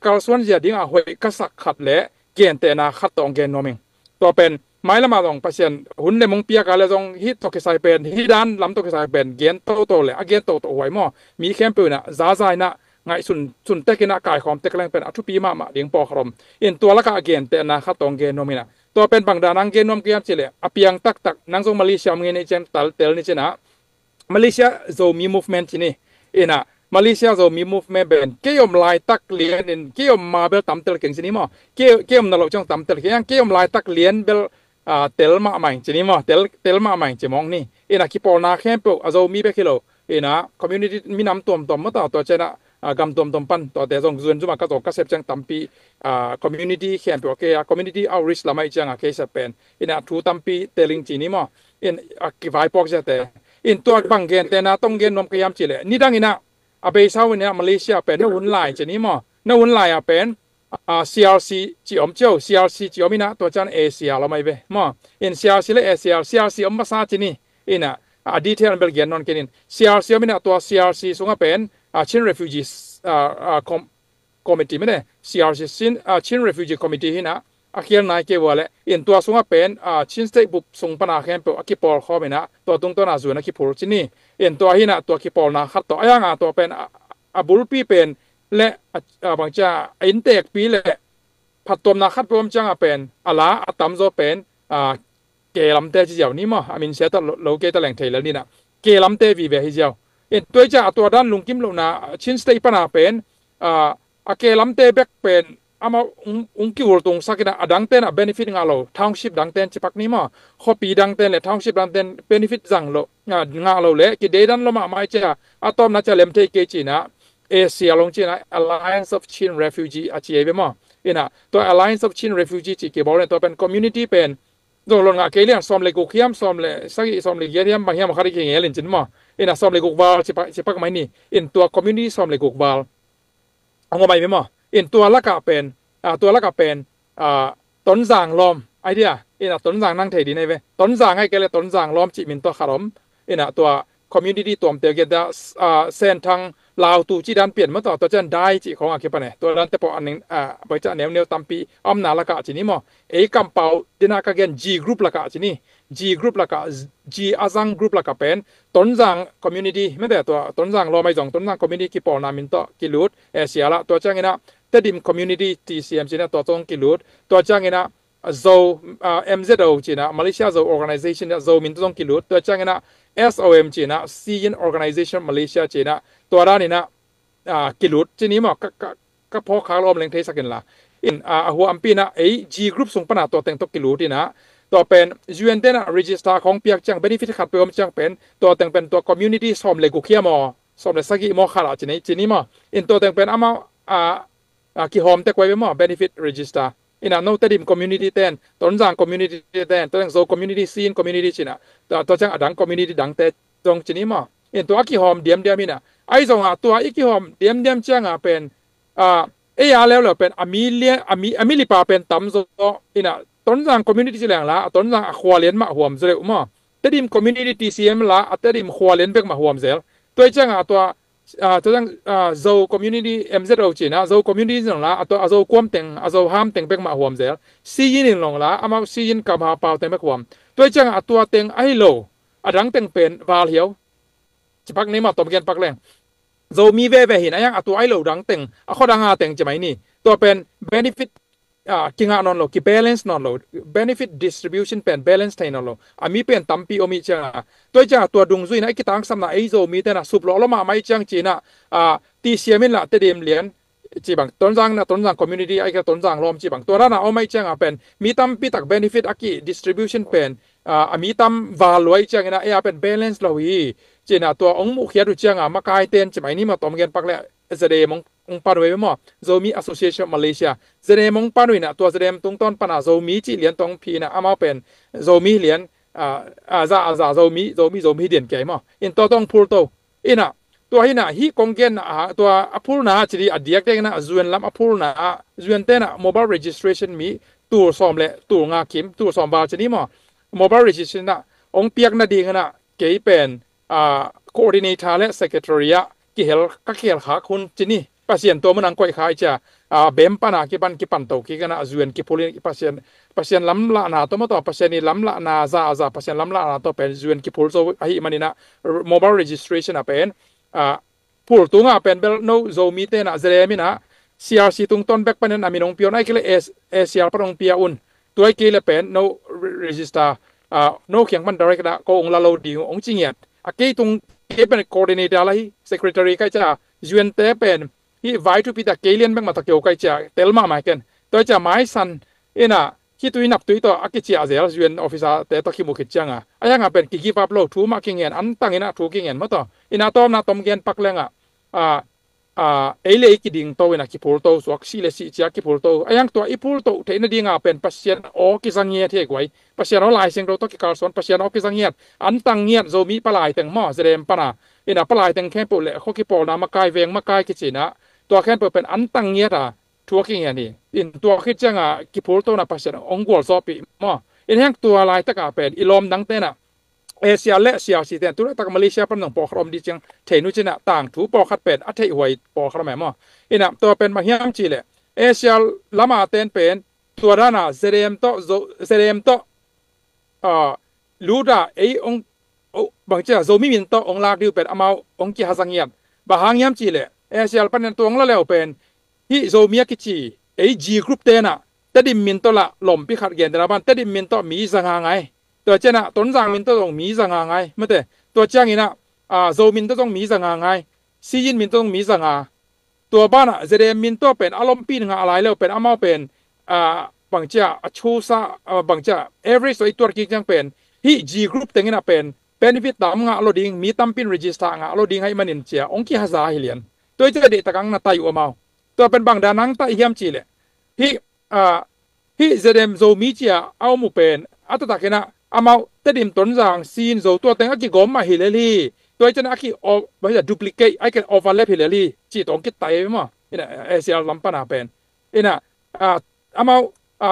การส่วนจะดิ้งหวยกษักขัดเละเกณฑ์แต่นาขัดตองเกณฑ์โนมิงตัวเป็นหมายละมาตองประเสริฐหุ่นในมงเปียกอะไรตองฮิตตกใส่เป็นฮิดันลำตกใส่เป็นเกณฑ์โตเลยเกณฑ์โตหวยมั่วมีแคมป์น่ะซาใจน่ะไงสุนเตกินะกายของเตกแรงเป็นอัตุปีมาเลี้ยงปอครมตัวละกะเกณฑ์แต่นาขัดตองเกณฑ์โนมินะตัวเป็นบางดานังเกณฑ์โนมเกณฑ์เฉลี่ยอเปียงตักนังทรงมาเลเซียมึงนี่เจนตัลเตลนี่เจนะมาเลเซียโซมี movement นี่นะมาเลเซียจะมี movement เป็นเกี่ยมลายตักเลียนเกี่ยมมาเบลตั้มเตลเก่งสินี่มั้งเกี่ยมนั่นเราจังตั้มเตลเกี่ยมลายตักเลียนเบลเตลมาใหม่สินี่มั้งเตลมาใหม่จะมองนี่คิปอนาแค่เปิลจะมีเบคิโลcommunity มีน้ำตัวมาต่อตัวเจนะกำตัวปันต่อแต่ส่งส่วนจุมาก็ต่อก็เสพจังตั้มปีcommunity แค่เปิลเกี่ย community outreach ละไม่จังเคสเป็นทูตั้มปีเตลิงสินี่มั้งกี่ไฟปอกจะแต่ตัวบางเกณฑ์แต่ต้องเกณฑ์นมขยำจิเลยนี่ดังนี้อาเบย์เช้าวันนี้มาเลเซียเป็นนวุ่นลายจะนี่มั้งนวุ่นลายเป็นCRC จีอมเจ้า CRC จีอมินะตัวจันเอเชียเราไม่เบ้มั้งCRC และCRC อมภาษาจีนี่ดีเทลเป็นเกียรนนเกนิน CRC อมินะตัว CRC ส่งเป็นChin Refugees Committee ไม่ได้ CRC Chin Refugee Committee นะอาเคียนนายเกี่ยวเลยตัวส่งเป็นChin State บุกส่งปัญหาแค่เป็นอาคิปอลข้อไม่นะตัวตรงตัวน่าส่วนอาคิปอลจีนี่ตัวนะตัวคิปอลนะขัดตัวอย่างตัวเป็นบุลปีเป็นและบางจ้าเตกปีและผัดตัวนะขัดผมจังเป็นอะไรตามโซเป็นเกลัมเตจิเจ้านี่มั้งมินเสียตัดโลเกตัดแหล่งเทแล้วนี่นะเกลัมเตวีเวฮิเจ้าตัวจ้าตัวด้านลุงกิมลุงนะชินสเตย์ปัญหาเป็นเกลัมเตเบกเป็นมากิวตรงสักนะดังเต้นbenefit งาโลทาวน์ชิพดังเต้นจิปักนี่มั้งข้อปีดังเต้นและทาวน์ชิพดังเต้น benefit จังโลงาโลเละกิเดดันโลมาไม่เจ้าตอมน่าจะเล่มเทเกจินะเอเชียลงจีนะ Alliance of Chin Refugee อาชีพเป็นมั้งตัว Alliance of Chin Refugee จีเกี่ยวกับตัวเป็น community เป็นตัวลงเกลียนซ้อมเลยกุกเขียมซ้อมเลยสักซ้อมเลยเยี่ยมบางอย่างมาขายกี่เงี้ยเลยจริงมั้งซ้อมเลยกุกบาลจิปักไม่นี่ตัว community ซ้อมเลยกุกบาลเอาไงเป็นมั้งตัวละกะเป็นต้นจางลมไอเดียต้นจางนั่งเทดีในเว้ต้นจางให้แกเลยต้นจางลมจิมินตัวขารมตัว community ตัวเตียกเดเส้นทางลาวตูจีดันเปลี่ยนมาต่อตัวจันได้จีของอาคิปะเนี่ยตัวนั้นแต่พออันนึงไปจะแนวตั้มปีอ้อมนาละกะจีนี่มั้งกำเปาดินาคาเกน G group ละกะจีนี่ G group ละกะ G อาซัง group ละกะเป็นต้นจาง community ไม่แต่ตัวต้นจางรอไม่จงต้นจาง community กี่ปอนามินต่อกิลูดเสียละตัวจังงี้นะแต่ดิม community TCM จีน่ะตัวตรงกิลูดตัวจังงี้นะZo MZO จีน่ะ Malaysia Zo Organization เนี่ย Zo มินตรงกิลูดตัวจังงี้นะSOM จีน่ะ Sian Organization Malaysia จีน่ะตัวด้านนี้นะกิลุดจีนี้มั้งก็พอขาลมแรงเทสักกันละหัวอัมพีนะG group ส่งปัญหาตัวแต่งตัวกิลุดนะตัวเป็น UN เต้นregister ของเปียกจัง benefit ขัดไปอมจังเป็นตัวแต่งเป็นตัว community ซ้อมเลยกุเขียม สมเด็จสกิมอขาลาจีนี้มออินตัวแต่งเป็นอามากี่หอมแต่ไว้ไปมอ benefit register อินะโน้ตดิม community เต้นต้นจัง community เต้นตัวจังโซ community scene community จีน่ะตัวจังดัง community ดังแต่ตรงจีนี้มออินตัวกี่หอมเดียมมินะไอ้ตรงตัวอีกกี่หอมเดียมจังเป็นเอียแล้วเราเป็นอมิลิปาเป็นตั้มโซอินะต้นจัง community จีแหลงละต้นจังขวาเลียนมาหอมเสร็จมอแต่ดิม community TCM ละแต่ดิมขวาเลียนเป็นมาหอมเสร็จตัวจังตัวจังโซ community MZO จีน่ะโซ community จังละตัวโซความเต็งโซห้ามเต็งเป็นมาหอมเสร็จซียินลงละอามาซียินกับหาเปล่าเต็งไม่หอมตัวจังตัวเต็งไอโลดังเต็งเป็นวาลเหียวจะพักนี้มาตบกันพักแรงโซมีเว่เห็นยังตัวไอโลดังเต็งข้อดังเต็งจะไหมนี่ตัวเป็น benefitกิงานอนโลกิ balance นอนโล benefit distribution เป็น balance ไทยนอนโลมีเป็นตั้มปีโอมีจังตัวจังตัวดุงซุยนะไอ้กิตังสำนักไอโซมีแต่นะสุบล้อมาไม่จังจีน่ะตีเสียมินละเตเดียมเหรียญจีบังต้นจังนะต้นจัง community ไอ้ก็ต้นจังรวมจีบังตัวนั้นนะเอาไม่จังเป็นมีตั้มปีตัก benefit อากิ distribution เป็นมีตั้ม value ไอ้จังนะไอ้เป็น balance เราอีจีน่ะตัวองค์มุขยาดูจังมาไกลเต้นจีบังนี่มาตอมกันปักแล้วเสด็จมงปานไว้มั้งโซมี Association Malaysia เสด็จมงปานไว้นะตัวเสด็จตรงต้นปนาโซมีจีเหรียญตรงพีนะอามาเป็นโซมีเหรียญโซมีเดียนแก่มั้งอินตัวต้องพูดโตอินะตัวที่น่ะฮีกงเกนตัวพูดนะจีดีอดีตเด็กนะจวนลำพูดนะจวนเต้นะ mobile registration มีตัวสอมเละตัวงาคิมตัวสอมบาจีนี้มั้ง mobile registration นะองเปียกนาดีกันนะเกี่ยเป็นcoordinator และ secretary กี่เฮลก็เกี่ยวหาคุณจีนี่ภาษาตัวมันอังกฤษขายจะเบมปนากี่ปันโตกี่กันนะจวนกี่พลินภาษาล้ำละนาตัวมาต่อภาษานี่ล้ำละนาซาภาษาล้ำละนาตัวเป็นจวนกี่พลโซไอ้มันนี่นะ mobile registration เป็นพูดตัวเป็นเบลโนโซมีเตนะเจเรมินะ CRC ตรงต้นแบกปนันอามินงเปียวไอ้กี่เลยACR ปนงเปียอุนตัวไอ้กี่เลยเป็น no register no เขียงมัน direct นะก็องละโลดีองจริงเนี่ยอากี่ตรงที่เป็น coordinator อะไร secretary ก็จะจวนเตเป็นที่ไว้ทุกปีแต่เกลียนแบงมาตะเกียวก็จะเตลมาหมายกันตัวจะหมายสันเอ็นะที่ตัวนับตัวต่ออากิจิอาเซลจวนออฟฟิศแต่ตะกี้มุขจังอ่ะยังเป็นกิกิปับโลทูมากิงเงินอันตั้งเงินทูกิงเงินมาต่ออินาตอมนาตอมเงินปักเลงเอเลกิดิ่งโตนะกิพูลโตสวกซีเลสิจิอากิพูลโตยังตัวอีพูลโตเทนดิ่งเป็นพัศยันโอกิสังเงียเทกไว้พัศยันเอาลายเสียงโตกิการสอนพัศยันโอกิสังเงียอันตั้งเงียโซมีปลายแต่งหม้อเสด็จปนาอินาปลายแต่งแค่ปุ่นเละเขากิปอลนามาไกเวงมาไกกิจินะตัวแค่เป็นอันตั้งเงียทัวกิงเงียนี่อินตัวคิดจังกิพูลโตนะพัศยันองกวลซอปีหม้ออินแห่งตัวลายตะกาเป็นอิลอมดังเตนะเอเชียและเซียซีเตนตัวตะกมาเลเซียเป็นหนึ่งปอครอมดีจังเทนุจินะต่างถูปอคัดเป็นอัฐิหวยปอครอมแม่หม้ออินะตัวเป็นมาเฮียมจีเลยเอเชียละมาเตนเป็นตัวด้านะเซเรมโตลูดาไอองบางเจ้าโซมิมินโตองลากดิวเป็นอามาองกิฮาสังเงียบบางเฮียมจีเลยเอเชียเป็นตัวองละแล้วเป็นฮิโซเมียกิจีไอจีกรุ๊ปเตนะแต่ดิมินโตละหล่มพิขัดเกณฑ์แต่ละบ้านแต่ดิมินโตมีสังหาไงตัวเจ้าน่ะต้นจางมินต้องมีสังหาไงไม่แต่ตัวเจ้านี่นะโซมินต้องมีสังหาไงซียินมินต้องมีสังหาตัวบ้านอ่ะเจเดมินต้องเป็นอารมณ์ปีนหาอะไรแล้วเป็นอามาเป็นบางเจ้าชูซาบางเจ้า every ส่วนตัวกิจจังเป็นฮีจีกรุ๊ปแต่งี้นะเป็น benefit ตามงาโลดิ้งมีตั้มปิน register งาโลดิ้งให้มันเจียองค์ที่ฮาซาฮิเลียนตัวเจ้าเด็กตะกังน่ะตายอยู่เอามาตัวเป็นบางดานังตายเฮียมจีเลยฮีเจเดมโซมีเจียเอาหมู่เป็นอัตตะกินะอามาแต่ดิมต้นจางซีนโซตัวแต่งกิกอมมาฮิเลลีตัวจะนักกิอไม่ใช่ดูพลิเคทไอ้กันออฟาเลฮิเลลีจีตองกิตายมั้งอินะเอเซียลัมปนาเป็นอินะอามา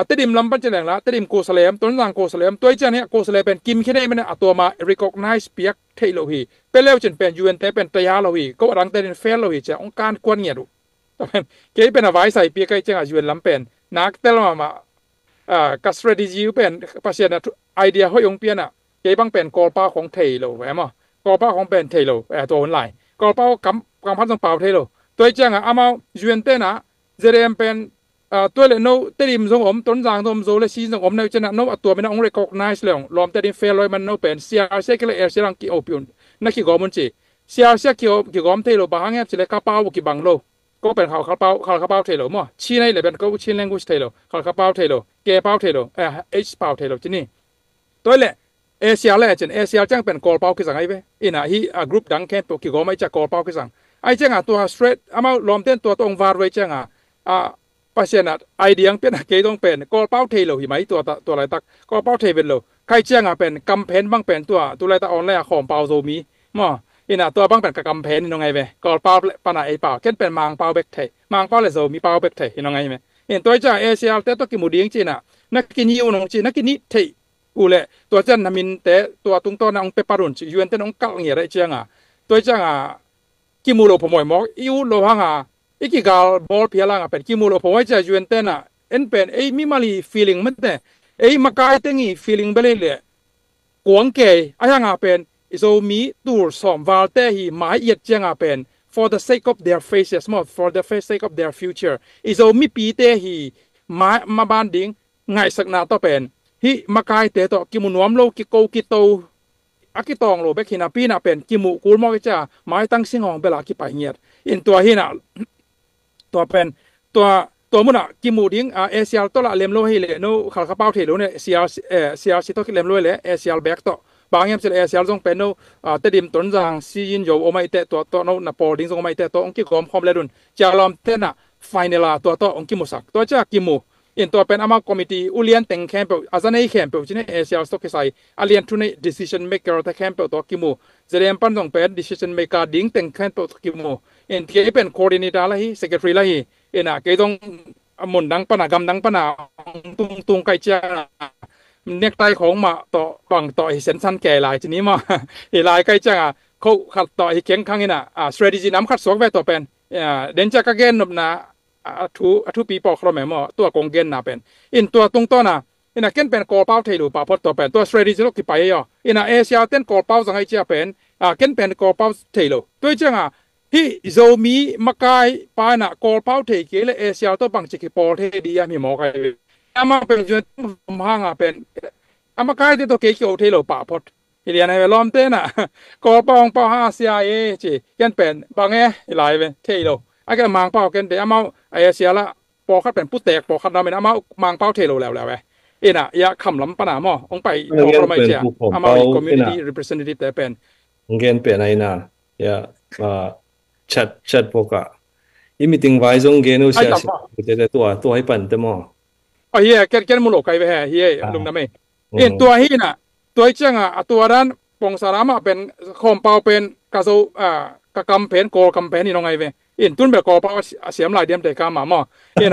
แต่ดิมลัมปันจะแหลงละแต่ดิมโกสเลมต้นจางโกสเลมตัวจะเนี่ยโกสเลเป็นกิมแค่ได้มันตัวมา recognize เปียกเทโลฮีเป็นเลี้ยวจนเป็นยูเอ็นเตเป็นตยาโลฮีก็รังแต่ดินเฟลโลฮีจะองค์การกวนเงียดูแต่เป็นเกี่ยเป็นอะไรใส่เปียกไอ้จังยูเอ็นลัมเป็นนักแต่ละมากับ strategy เป็นภาษาเนี่ยไอเดียเขายงเปลี่ยนอ่ะเกี่ยบังเป็นกอลป้าของเทโลแหวมั้งกอลป้าของเป็นเทโลตัวออนไลน์กอลป้ากำพันต้องเป่าเทโลตัวจังอามายูเอ็นเตนะเจเรมเป็นตัวเลโนเตดิมสงอมต้นจางต้นโซเลซีสงอมในจังนะโนตัวเป็นองค์ recognize เลยลอมเตดิมเฟลลอยมันโนเป็นเซียร์เซกเลเอร์เซรังกิโอปิอุนนักกิกอมุนจีเซียร์เซกิกอมเทโลบางแง่สิเลกาป้าวกิบังโลก็เป็นเขาเป้าเทโลมั้งชีในเลยเป็นก็ชีแรงกุชเทโลเขาเป้าเทโลเกเป้าเทโลเอชเป้าเทโลที่นี่ตัวแหละ เอเชียแลเจนเอเชียจังเป็นกอลเปาคือสังไงเว้อินะฮีกรุ๊ปดังแค่ตัวกี่ก็ไม่จะกอลเปาคือสังไอจังตัวสเตรทอามาล้อมเต้นตัวตรงวาร์ไว้จังปัจเจกไอเดียงเป็นเกยต้องเป็นกอลเปาเทโลหิไหมตัวอะไรตักกอลเปาเทเป็นโลใครจังเป็นกัมเพนบ้างเป็นตัวอะไรตักออนไลน์ของเปาโซมีมั้งอินะตัวบ้างเป็นกัมเพนยังไงเว้กอลเปาปนาไอเปาเช่นเป็นมังเปาเบกเทมังเปาเลยโซมีเปาเบกเทยังไงเว้เห็นตัวจ้าเอเชียเต้ตัวกิมูดีงจีน่ะนักกินยูนงจีนักกินนี่เทอูเล่ตัวจันนามินเตตัวตุงตัวน้องเปปารุนจียูเอ็นเตน้องกัลเงี้ยได้เจียงตัวจังกิมูโลพมวยมอกยูโลหังอีกกาลบอลเพียลังเป็นกิมูโลพมวยจะยูเอ็นเตน่ะเอ็นเป็นมิมาลีฟีลิ่งมันเตมากายเตงี้ฟีลิ่งเบลเล่กวงเกยยังเป็นโซมีตัวสอมวาลเตฮีหมายเอียดเจียงเป็นfor the sake of their faces more for the sake of their future is o mi pi te hi ma ban ding ngai sak na to pen hi makai te to ki munuam lo ki ko ki to akitong lo bek hina pi na pen ki mu kul mo cha mai tang sing hong bela ki pa hiet in tua hi na to pen to mu na ki mu ding asial to la lem lo hi le no khal kha pau the lo ne asial si to ki lem lo le asial back toบางอย่างเช่นเอเชียจงเป็นโน่แต่ดิมต้นจางซีอินโยโอไม่เตะตัวโน่นับปอดิ้งจงไม่เตะตัวองค์กิกรมคอมเลดุนจะลอมเตน่ะไฟเนลาตัวองค์กิมุสักตัวจะกิมูอินตัวเป็นอามาคอมมิตี้อุเลียนเต็งแคมเปอาจารย์ในแคมเปจีนเอเชียสต็อกที่ใส่อาเลียนทุนใน decision maker แต่แคมเปตัวกิมูจะเรียนปันจงเป็น decision maker ดิ้งเต็งแคมเปตัวกิมูอินที่เป็น coordinator ละฮี secretary ละฮีอินอ่ะก็ต้องมุนดังปนากำดังปนาตุงไก่เจ้าเน็กไตของมาต่อบังต่อให้เส้นสั้นแก่ลายทีนี้มาลายใกล้จังเขาขัดต่อให้เข็งข้างนี้นะstrategy น้ำขัดสวกไว้ต่อเป็นเดินจากกเกนนบนะทุปีปอกเราแม่หมอตัวกงเกนน่ะเป็นอินตัวตรงต้นน่ะอินะเกนเป็นกอลเป้าเทลูป่าพอต่อเป็นตัว strategy ลูกที่ไปย่ออินะเอเชียเต้นกอลเป้าสังให้เจ้าเป็นเกนเป็นกอลเป้าเทลูตัวจังที่โซมีมากายปานะกอลเป้าเทเกลเอเชียตัวบังจิกิปอลเทดีมีหมอใครอามาเป็นจนมังเป็นอามาใครที่ตัวเกี่ยวเทโลป่าพอดเรียนให้ล้อมเต้น่ะกอปองปอห้าเซียจีกันเป็นบางหลายเป็นเทโลไอ้กันมังเป้ากันเป็นอามาไอเซียละปอคัดเป็นผู้แตกปอคัดเราเป็นอามามังเป้าเทโลแล้วน่ะอยากคำล้ำปนาหม้อองไปปอเราไม่เจ้าอามา community representative แต่เป็นเงินเป็นไอ้น่ะอย่าชัดพวกอีมีติงไว้จงเกนูเสียจะตัวให้ปั่นเต็มหม้อเฮียแกมุโลกไกไปแห่เฮียลุงนะเมเอ็นตัวฮีน่ะตัวจังตัวนั้นปองสารามเป็นคอมเปาเป็นกาโซกะกำเพนโกกำเพนนี่น้องไงเวเอ็นตุนแบบกอเปาเสียมหลายเดียมแต่กาหมาหม้อเอ็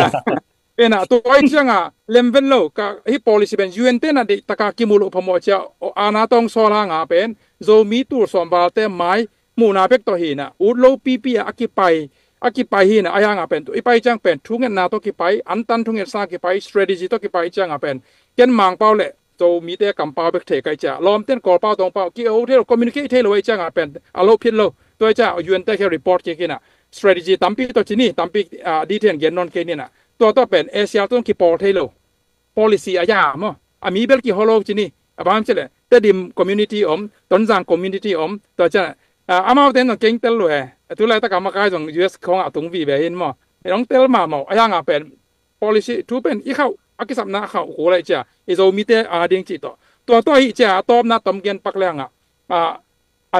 น่ะตัวจังเลมเวนโลกะฮี policy เป็น UN เต้น่ะดิตะกากิมุโลพมอเจ้าอานาตองโซลางเป็นโซมีตัวสอมบาลเต้ไม้มูนาเป็กตัวฮีน่ะอุดโลปีอากิไปฮีนะยังเป็นตัวไปจังเป็นทุกเงินนาตัวกี่ไปอันตันทุกเงินซากี่ไป strategy ตัวกี่ไปจังเป็นเก็นมังเป้าเลยโจมีแต่กำเป้าเบกเทไกจ่าล้อมเต้นกอเป้าตรงเป้ากี่เอาเท่า communicate เท่าไว้จังเป็นอารมณ์พิษโลตัวจ่ายูเอ็นเต้แค่ report กี่น่ะ strategy ตั้มปีตัวจีนี่ตั้มปีdetail เกี่ยนนนเกี่ยนี่น่ะตัวเป็นเอเชียตัวกี่ปอเท่า policy อะไรมั้งมีเบลกี่ฮัลโหลจีนี่บางเช่นแต่ดิม community ต้นจาง community ตัวจ่าอามาเต้นต้องเก่งเต้นเลยทุเรศตะกามาใกล้จง US ของตุงวีแบบเห็นมั้งน้องเต้นมาหมอยังเป็น policy ทุเป็นอีเขาอากิสับนาเขาโหอะไรจ้ะอีโซมีแต่ดิ่งจิตตัวอีจ้ะตอมนาตอมเกนปักแรง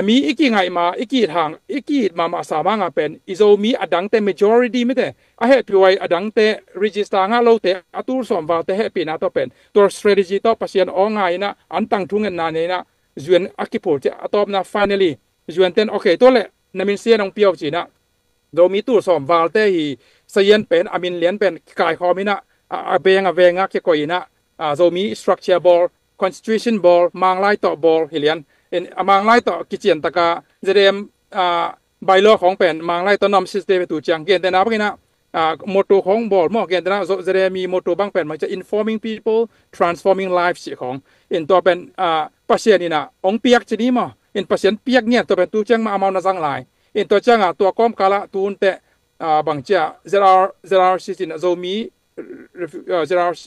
มีอีกี่ไงมาอีกี่ทางอีกี่มาสามารถเป็นอีโซมีอดังแต่ majority ไม่ได้เหตุป่วยอดังแต่ register งาเราแต่ตัวสมบัติแต่เหตุปีน่าตัวเป็นตัว strategy ตัวปัจจัยอ่อนไงนะอันตั้งทุ่งเงินนาเนี่ยนะจวนอากิโพจะตอมนา finally จวนเต้นโอเคตัวเลยนามินเซียน้องเปียวจีนะโดมีตัวสอมวาลเตฮีเซียนเป็นอามินเลียนเป็นกายคอมินะเบงเวงเกี่ยวกับนะโดมี structure ball constitution ball มังไล่ต่อบอลเฮียนมังไล่ต่อกิจเจียนตะกาจะเรียมใบล้อของเป็นมังไล่ต่อนำซิสเตมตัวจังเกียนแต่นะพวกนี้นะโมโตของบอลมอเกียนแต่นะจะเรียมีโมโตบางเป็นมันจะ informing people transforming lives ของตัวเป็นปัจเจกนี่นะองเปียกจีนี้มั้งปัจเจกเปียกเนี่ยตัวเป็นตัวจังมาเอามาจังหลายตัวจังตัวก้อมกาละตูนแต่บางเจ้าZRCนะโซมีZRC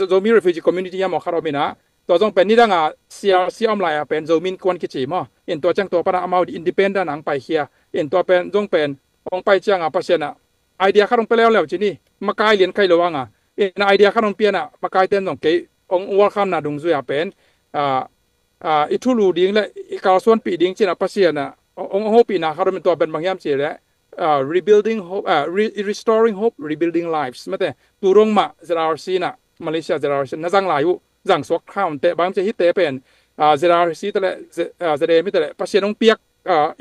โซมี refugee community ยังมาคารอมินะตัวจงเป็นนี่ดังCRCออมไลน์เป็นโซมินกวนกิจิมั้งตัวจังตัวปะนะเอามาอินดิเพนเดนต์หนังไปเฮียตัวเป็นจงเป็นองไปจังปัจเจกนะไอเดียข้าลงไปแล้วจีนี่มาไกลเรียนใครระวังไอเดียข้าลงเปียนะมาไกลเต้นตรงเกยองวัวข้ามนาดุงซุยเป็น อิทุลูดิ้งและกาลส่วนปีดิ้งจีน่ะปัสเซียน่ะองค์โฮปีน่ะเขาเป็นตัวเป็นบางยามเสียแล้วrebuilding hope restoring hope rebuilding lives ไม่แต่ตัวรงมาเจราร์ซีน่ะมาเลเซียเจราร์ซีน่ะจังหลายอยู่จังสวกข้าวแต่บางจะฮิตแต่เป็นเจราร์ซีแต่ละเจเรมิแต่ละปัสเซียนองเปียก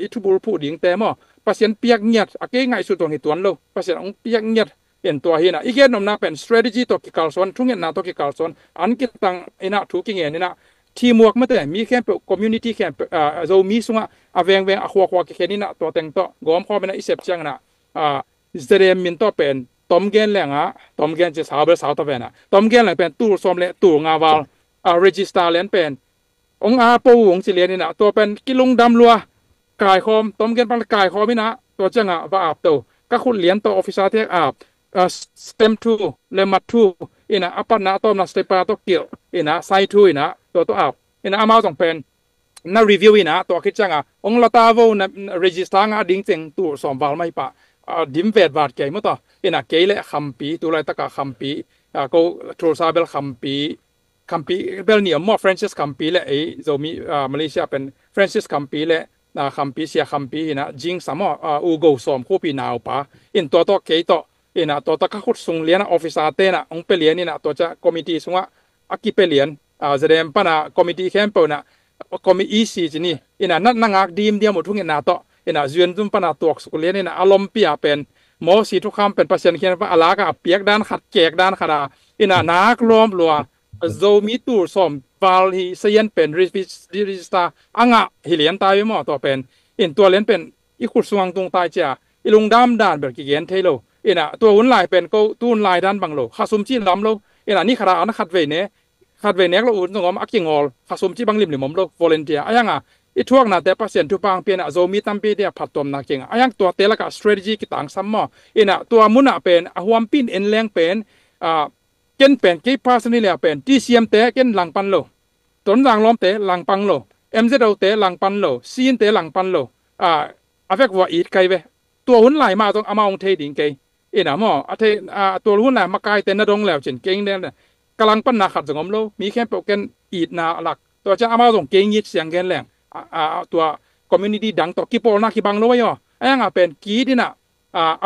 อิทุบูผู้ดิ้งแต่หม้อปัสเซียนเปียกเงียดอาเกง่ายสุดตรงที่ตัวนั้นเลยปัสเซียนองเปียกเงียดเป็นตัวเห็นนะอีกแค่นมน่าเป็น strategy ตัวกิกาลส่วนทุ่งเงินน่ะตัวกิกาลส่วนอันกิตังไอ้น่ะถูกกิเงินนี่นะทีมวกไม่แต่มีแค่เป็น community แค่เรามีสุงะเวงอะขวแค่นี้นะตัวแต่งตัวกอมพอเป็นอิเซปจังนะเจเรมินตัวเป็นตอมเกนแหลงตอมเกนจะสาวเบอร์สาวตัวเป็นตอมเกนแหลงเป็นตู้สมเลตู้งาวาลregister เลนเป็นองปูองสิเลียนี่นะตัวเป็นกิลุงดำลัวกายคอมตอมเกนปันกายคอมินะตัวจังว่าอาบตัวก็คุณเลียนตัวออฟฟิศเทียอาบstem 2 lemma 2 ina apa na tom na step to kill ina sai 2 ina to app ina amao tong pen na review ina to kichanga ong lata vo na register nga ding cheng tu som wal mai pa dim vet wat ke mo to ina ke le khampi tu lai taka khampi ko tro sabel khampi bel ni mo francis khampi le e zomi malaysia pen francis khampi le na khampi sia khampi ina jing samo u go som ko pi naw pa in to ke to ina to ta ka khut sung lian officer te na ong pe lian ina to cha committee sunga aki pe lian zrem pana committee camp na committee si jini ina nat nangak dim dia mo thung ina to ina zuan tum pana tok su lian ina alom pia pen mo si thu kham pen pasien khian pa ala ka piak dan khat kek dan khara ina nak lom lua zo mi tur som val hi sayen pen register anga hilian tai mo to pen in to len pen i khut suang tung tai cha ilung dam dan ber ki gen thelo inaตัวหุ่นลายเป็นก็ตูนลายด้านบังโลข้าสมจีล้ำโลinaนี่ขราอันขัดเวเนเราอุ่นสงอมอักยิงอลข้าสมจีบังริมหรือมอมโลวอลเนเทียยังอีทวกน่ะแต่เปอร์เซ็นต์ทุปังเปียนโซมีตั้มปีเดียผัดตอมนักเก่งยังตัวเตละกับ strategy กิตังซัมมอinaตัวมุนเป็นหวมปินเอ็นแรงเป็นเกนเป็นกี่ personally เป็นที่เสียมเตะเกนหลังปันโลต้นหลังล้อมเตะหลังปังโล MZ เตะหลังปันโลซีนเตะหลังปันโลอเฟกว่าอีทไกเวตัวหุ่นลายมาต้องเอามาองเทดิงเกina mo ateตัวรุ่นน่ะมาไกลแต่นดงแล้วเช่นเก่งเนี่ยกำลังปั้นนาขัดสงมโลมีแค่โปรแกรมอีดนาหลักตัวจะเอามาส่งเก่งยิดเสียงแกนแรงตัวคอมมูนิตี้ดังตัวกี่โปนากี่บังโลย่อยังเป็นกี่ดินะ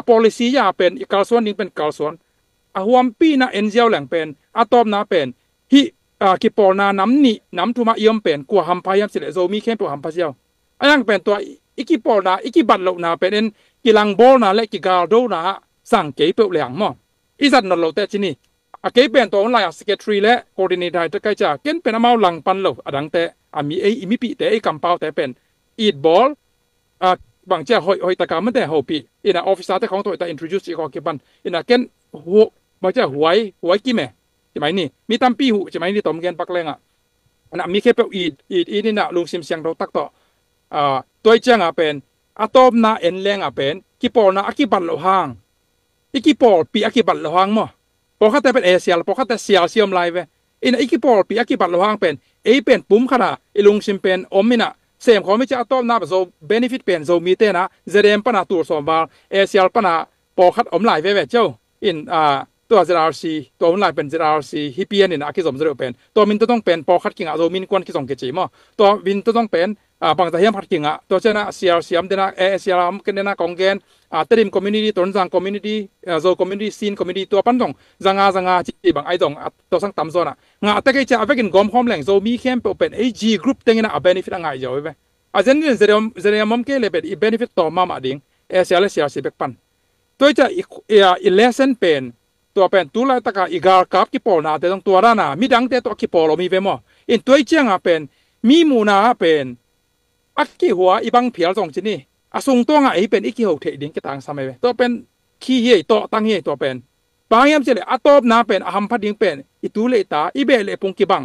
policy ยาเป็นอีกาลส่วนนึงเป็นกาลส่วนหวมปีน่ะเอ็นเจียวแหลงเป็นตอมน่ะเป็นฮิกี่โปนาน้ำนี่น้ำทุมาเยี่ยมเป็นกัวหัมพายามสิเลโซมีแค่ตัวหัมพาเจียวยังเป็นตัวอีกี่โปนาอีกี่บัตรโลน่ะเป็นกี่ลังโบน่ะและกี่กาลโดน่ะสั่งเก็บเปลือกหม้ออีสัตว์นรกแต่ที่นี่เก็บเป็นตัวอะไรsecretary และ coordinator จะใกล้จะเก็บเป็นอามาหลังปันโลดังแต่มีมีปีแต่กำเปาแต่เป็น eat ball บางเจ้าหอยตะการมันแต่หัวปีอินะ officer แต่ของตัวแต่ introduce อีกคนกันอินะเก็บบางเจ้าหวยกี่แม่ใช่ไหมนี่มีตั้มปีหูใช่ไหมนี่ต้มเกนปักแรงนะมีแค่เป็น eat นี่นะลุงซิมเสียงเราตักต่อตัวเจ้าเป็นตอมน่ะเอ็นแรงเป็นกี่ปอน่ะกี่บัตรเราห่างอีกปอลปีอักบัตรละหังมั้งพอเขาแต่เป็นเอเชียพอเขาแต่เซียมไลฟ์อินอีกปอลปีอักบัตรละหังเป็นเป็นปุ่มขนาดลุงซิมเป็นมินะเสมเขาไม่จะต้อมน้าแบบโซเบนฟิตเป็นโซมีเตนะเจเดมปนาตัวสมบัติเอเชียปนาพอคัดไลฟ์เจ้าตัวเจราร์ซีตัวไลฟ์เป็นเจราร์ซีฮิปปี้นี่นะคิดสมเร็จเป็นตัวมินต้องเป็นพอคัดกิ่งโซมินกวนคิดสมเกจิมั้งตัววินต้องเป็นบางแต่เฮียมพัดกิ่งตัวเจ้านะเซียมเดนะเอเชียมกันเดนะกองเกนเตรียมคอมมูนิตี้ต้นสังคอมมูนิตี้โซคอมมูนิตี้ซีนคอมมูนิตี้ตัวปั้นตรงจังงาจีบางไอ้ตรงตัวสังต่ำโซน่ะงาแต่ก็จะเอาไปกินกอมพร้อมแหล่งโซมีเข้มเป็นAG Group เต็งนะเบนฟิตง่ายอยู่ไหมเจนนี่เรียมเกลเป็นเบนฟิตต่อมาดิ่งเอเชียและเซียสิเบกปันตัวจะอีเลสเซนเป็นตัวเป็นตัวละตะกาอีกากับกิปอลนาแต่ต้องตัวรานามีดังแต่ตัวกิปอลมีเวมออินตัวเจียงเป็นมีมูนาเป็นอักกิหัวอีบังเพียรส่งจีนี่ส่งตัวไงเป็นอีกกี่หัวเทดิ้งกระตังสมัยตัวเป็นขี้เหี้ยตัวตั้งเหี้ยตัวเป็นบางยามเจเลยตบนาเป็นหัมพัดดิ้งเป็นอีตัวเลตาอีเบลปงกี่บัง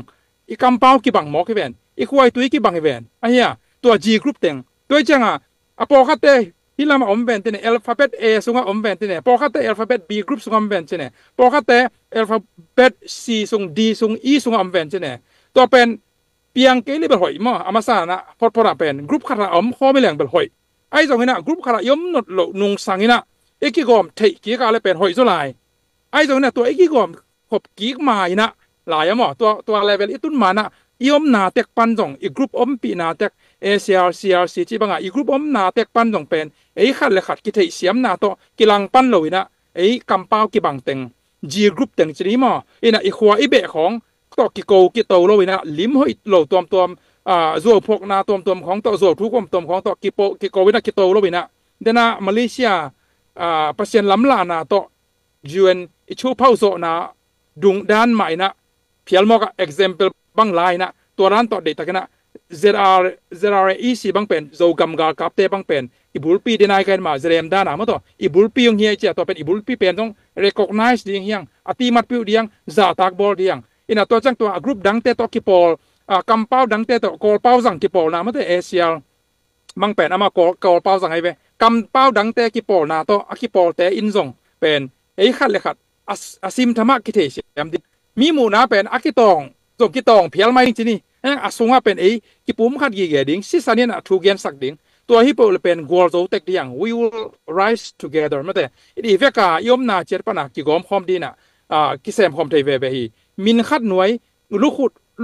อีกำเป้ากี่บังหมอกกี่เป็นอีควายตัวกี่บังกี่เป็นไอ้เหี้ยตัว G group เต็งตัวเจียงพอคัดเตที่เรามาอมเป็นที่เนี่ยอัลฟาเบต A ส่งอมเป็นที่เนี่ยพอคัดเตอัลฟาเบต B group ส่งอมเป็นที่เนี่ยพอคัดเตอัลฟาเบต C ส่ง D ส่ง E ส่งอมเป็นที่เนี่ยตัวเป็นเพียงเกลี่เบลหอยมั้งอามาซานะพอเป็นกรุ๊ปขนาดข้อไม่แหลงเบลหอยไอ้ตรงนี้นะกรุ๊ปขนาดย่อมหนดหลนุงสังนี่นะเอกกอมเทกี่กาเลยเป็นหอยสุดลายไอ้ตรงนี้ตัวเอกกอมขบกี่มาอีนะหลายมั้งตัวเลเวลอีตุนมานะ i om na tek pan jong i group om pi na tek ACR CRC chi banga i group om na tek pan jong pen ei khat le khat ki thei siam na to kilang pan loina ei kampau ki bang teng G group teng chini mo ina i khwa i be khong to ki ko ki to loina lim hoi lo tom zo phok na tom khong to zo thu kom tom khong to ki ko wina ki to loina dena Malaysia pasien lam la na to UN i chu phau zo na dung dan mai na phial mo ka example bang lai na to ran to de takena ZREC bang pen zo gam ga kap te bang pen ibul pi denai kan ma zrem da na ma to ibul pi yong hi che to pen ibul pi pen dong recognize ding hiang ati mat pi diang za tak bol diang ina to chang to group dang te to ki pol compound dang te to kol pau jang ki pol na ma te ACL bang pen ama kol pau jang ai ve compound dang te ki pol na to ki pol te in zong pen ei khat le khat asim thama ki the siam di mi mu na pen akitong zong ki tong phial mai chi ni asunga pen ei ki pum khat gi ge ding si sanin a thu gen sak ding tua hi pol pen gol zo tek diang we will rise together mate i ve ka yom na cher pana ki gom khom dina ki sem khom thei ve hi min khat nuai lu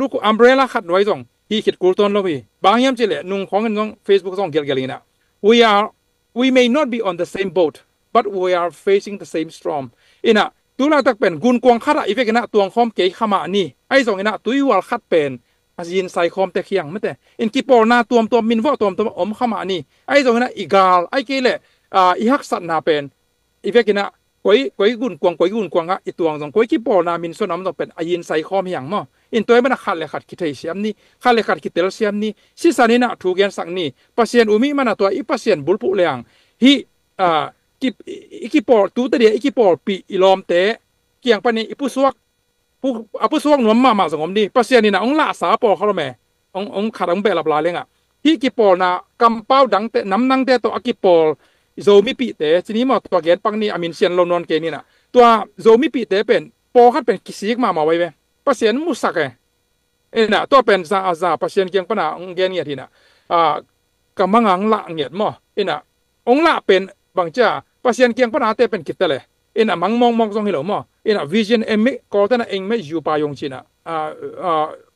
khu umbrella khat nuai jong hi khit kul ton lo hi bang yam chile nung khong ngong Facebook jong gel gelina we may not be on the same boat but we are facing the same storm ina tula tak pen gun kwang khara i ve kana tuang khom ke khama ni ai jong ina tuiwal khat pen azin sai khom te khiang mate in ki por na tuam min vo tuam om khama ni ai jong na igal ai ke le i hak sat na pen i vekina koi gun kwang a i tuang jong koi ki por na min so nam no pen ayin sai khom hiang mo in toy bana khat le khat ki thei siam ni khat le khat ki tel siam ni si sanina thu gen sak ni pasien umi mana to i pasien bulpu leang hi ki por tu te dia ki por pi ilom te kiang pani ipu suak apu suak nuam ma sangom ni pasien ni na ong la sa por khalo me ong kharang be lap la lenga hi ki por na kampau dang te nam nang te to akipol zomi pi te chini ma to gen pang ni amin sian lo non ke ni na to zomi pi te pen po khat pen kisik ma wai ve pasien musak ena to pen za pasien kiang pana ong gen ni athina kamangang la nget mo ena ong la pen bangcha pasien kiang pana te pen kitale ina mong jong hilo mo ina vision emme ko ta na eng me ju pa yong china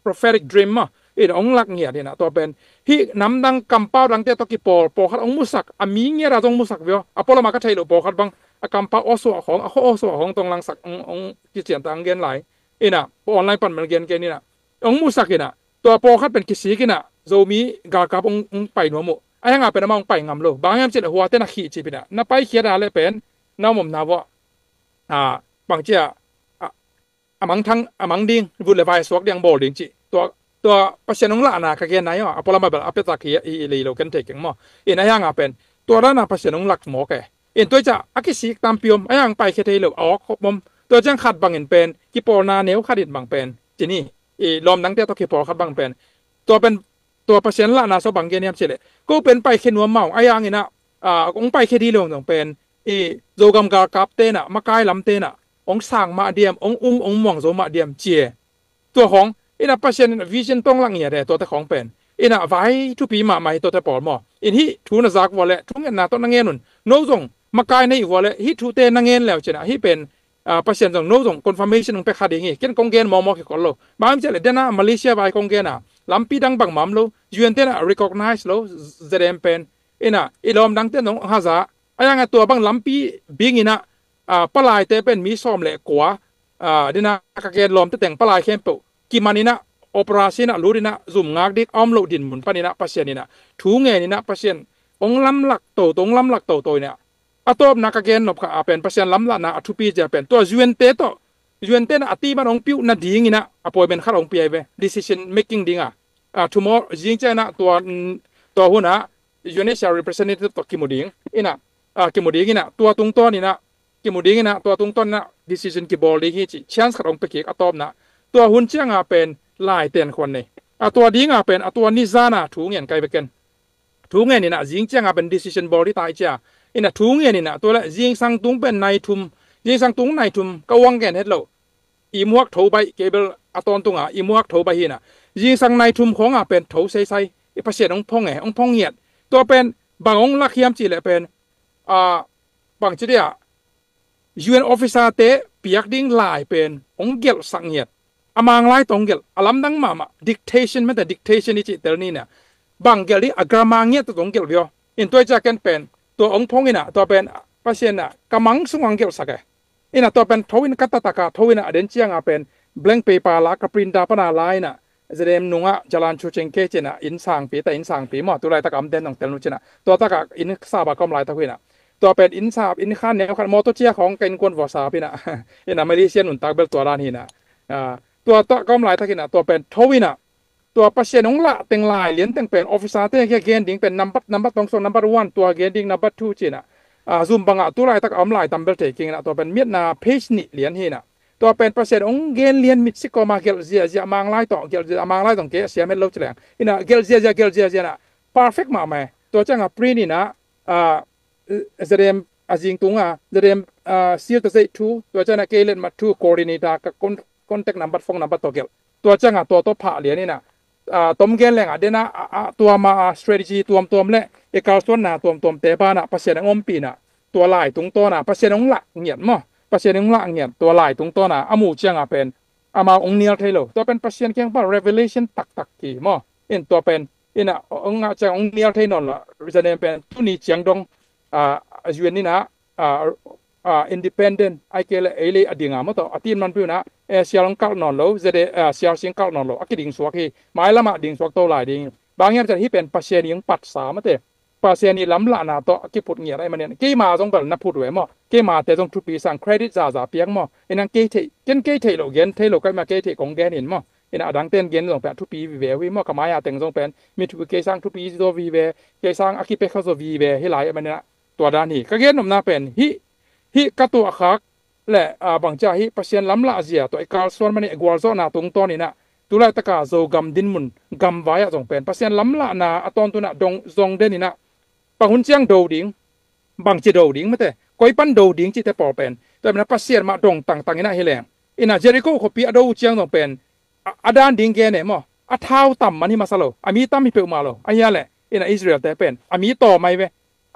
prophetic dream ma ina ong lak ngia dina to pen hi namdang kampau dang te to ki po khat ong musak ami ngia ra jong musak vio apola ma ka thailo po khat bang a kampau oso khong a oso khong tong lang sak ong ki chian tang gen lai ina po online pan man gen ke ni na ong musak ina to po khat pen ki si kina zomi ga ka ong pai no mo ai nga pen ma ong pai ngam lo bangam chile huwa te na khi chi pina na pai khia da le pen na mom na wo bang chia amang ding vu le vai swak diang bol ding chiตัวปัจจัยน้องละนะก็แค่ไหนอ่ะพอเรามาแบบอัปเดตขี้อีเรากันเทกันมั้งอินไอ้ยังอ่ะเป็นตัวนั้นนะปัจจัยน้องหลักหมอแกอินตัวจะอักษรตามพิมพ์ไอ้ยังไปแค่เทเราออกครบมุมตัวจังขัดบางอินเป็นกิปอนาเนวขัดอินบางเป็นจีนี่ลมนังเตะตัวกิปอขัดบางเป็นตัวปัจจัยละนะสบางเกนี่ยมเฉลี่ยก็เป็นไปแค่นัวเมาไอ้ยังอินะองไปแค่ดีลงตรงเป็นโจกำกากับเตนะมาไกลลำเตนะองสั่งมาเดียมองม่วงโจมาเดียมเจียตัวของอินะปัจจัยวิชั่นต้องลังเงียดตัวแต่ของเป็นอินะไว้ทุกปีมาใหม่ตัวแต่ปอดหมออินฮิทูนจากวอลเล่ทุ่งเงินนาต้นนังเงินนุ่นโน้ตงมาไกลในวอลเล่ฮิทูเตนังเงินแล้วเจนะฮิเป็นปัจจัยตรงโน้ตงคอนเฟิร์มชั่นไปขาดอย่างงี้เกินกงเงินมอกี่คนโลบางทีเลยเดน่ามาเลเซียไปกงเงินอ่ะลำปีดังบางมั่มโลยูเอ็นเตน่ะ recognize โลเจเดมเป็นอินะอีลอมดังเตนงฮาซาไอ้ยังตัวบางลำปีบิงอินะปลายเตเป็นมีซ้อมเละกว่าเดน่ากะเกนลอมเตแต่งปลายเข้มปุกิมันนี่นะoperasi na luri na zoom ngak dik om lo din mun pani na pasien ni na thu nge ni na pasien ong lam lak to tong lam lak to ni atop na ka gen nop ka apen pasien lam la na athupi ja pen to juente na ati man ong piu na ding ina appointment khar ong pi ve decision making dinga tomorrow jing cha na to huna judicial representative to kimuding ina kimuding ina to tung to ni na kimuding ina to tung to na decision ki bol di hi chi chance khar ong pe ki atop na to hun changa penลายเตียนคนนี่ตัวดิ้งเป็นตัวนิซานะถูงเงินไกลไปกันถูงเงินนี่นะยิงเจ้าเป็น decision ball ที่ตายจ้าอินะถูงเงินนี่นะตัวละยิงสังตุงเป็นนายทุมยิงสังตุงนายทุมก็วังแกนเฮ็ดเราอีมวกถูไปเกเบิลตอนตุงอีมวกถูไปหินะยิงสังนายทุมของเป็นถูใส่อีภาษาองพงไงองพงเงียดตัวเป็นบางองลักยามจีเลยเป็นบางจีเดีย UN officer เตะเปียกดิ้งลายเป็นองเกลสังเงียด amang lai tonggel alam dang mama dictation mata dictation ni chi terni na bangel di agrama nge to tonggel bio in toy ja ken pen to ong phongina to pen pasien na kamang sungangel sake ina to pen thowin katataka thowina aden chianga pen blank paper la ka print da pana lai na zedem nunga jalan chu chengke chena in sang pi ta in sang pi mo tu lai ta kam den nong tel nu chena to ta ka in sa ba kom lai ta huinaตัวเป็นอินซาบอินขันแนวขันมอเตอร์เชียของเกนกวนวอสาพี่นะอินะมาเลเซียนุนตักเบลตัวร้านหินะตัวก็มลายทักหินะตัวเป็นทวินะตัวปัจเจนงละเต็งลายเหรียญเต็งเป็นออฟฟิศเต็งแค่เกนดิ้งเป็นนัมเบอร์ตรงส่งนัมเบอร์วันตัวเกนดิ้งนัมเบอร์ทูจีนะซูมบังอ่ะตัวลายตักอมลายตัมเบลเทกิงนะตัวเป็นเมียดนาเพจนี่เหรียญหินะตัวเป็นปัจเจนงเกนเหรียญมิดซิโกมาเกลเซียมังลายต่อเกลเซียมังลายต่อเกลเซียเม็ดเล่าเฉลียงอินะเกลเซียนะ perfect มาไหมตัวจังอ่ะปรีนี่นะเสด็จAzing tunga jerem seal to say two to chana kelen ma two coordinator ka contact number phone number to gel to changa to pha le ni na tom gen leng adena to ma strategy tuam le e kal son na tom te ba na pasien ngom pi na to lai tung to na pasien ong la ngiat mo pasien ong la ngiat to lai tung to na amu changa pen ama ong nial thailo to pen pasien kyang pa revelation tak ki mo in to pen ina ong nga chang ong nial thainon la jerem pen tu ni chiang dong azuen ni na independent ai kele ele adinga mo to atin man pu na sialong kal non lo zede sial sing kal non lo akiding swak hi mai lama ding swak to lai ding bangyam jan hi pen pasien yang pat sa ma te pasien ni lam la na to ki put ngia ai man ne ke ma jong bal na put we mo ke ma te jong tu pi sang credit za piang mo inang ke the ken ke the lo gen the lo kai ma ke the kong gen in mo ina adang ten gen long pa tu pi vi we mo ka ma ya teng jong pen mi tu ke sang tu pi do vi we ke sang akipe kha zo vi we hi lai man naตัวด้านนี้ก็เห็นนมนาเป็นฮิกตัวขักและบางจ่าฮิปัศยันล้ำละเสียตัวไอ้การส่วนมันเนี่ยกวาลโซนาตรงต้นนี่นะตัวไรตะกาโจกำดินมุนกำไว้อะจงเป็นปัศยันล้ำละนาตอนตัวน่ะดงเด่นนี่นะบางหุ่นเจียงโดดิ้งบางจีโดดิ้งไม่แต่ก้อยปั้นโดดิ้งจีแต่ปอเป็นแต่มันปัศยันมาดงต่างๆนี่นะเฮแรงอินะเจริโก้เขาปีอโดเจียงจงเป็นอดานดิ้งแกเนี่ยมั้งอเท้าต่ำมันนี่มาซะโลอามีต่ำมีเปลมาโลอันนี้แหละอินะอิสราเอลแต่เป็นอามีต่อไม่เว้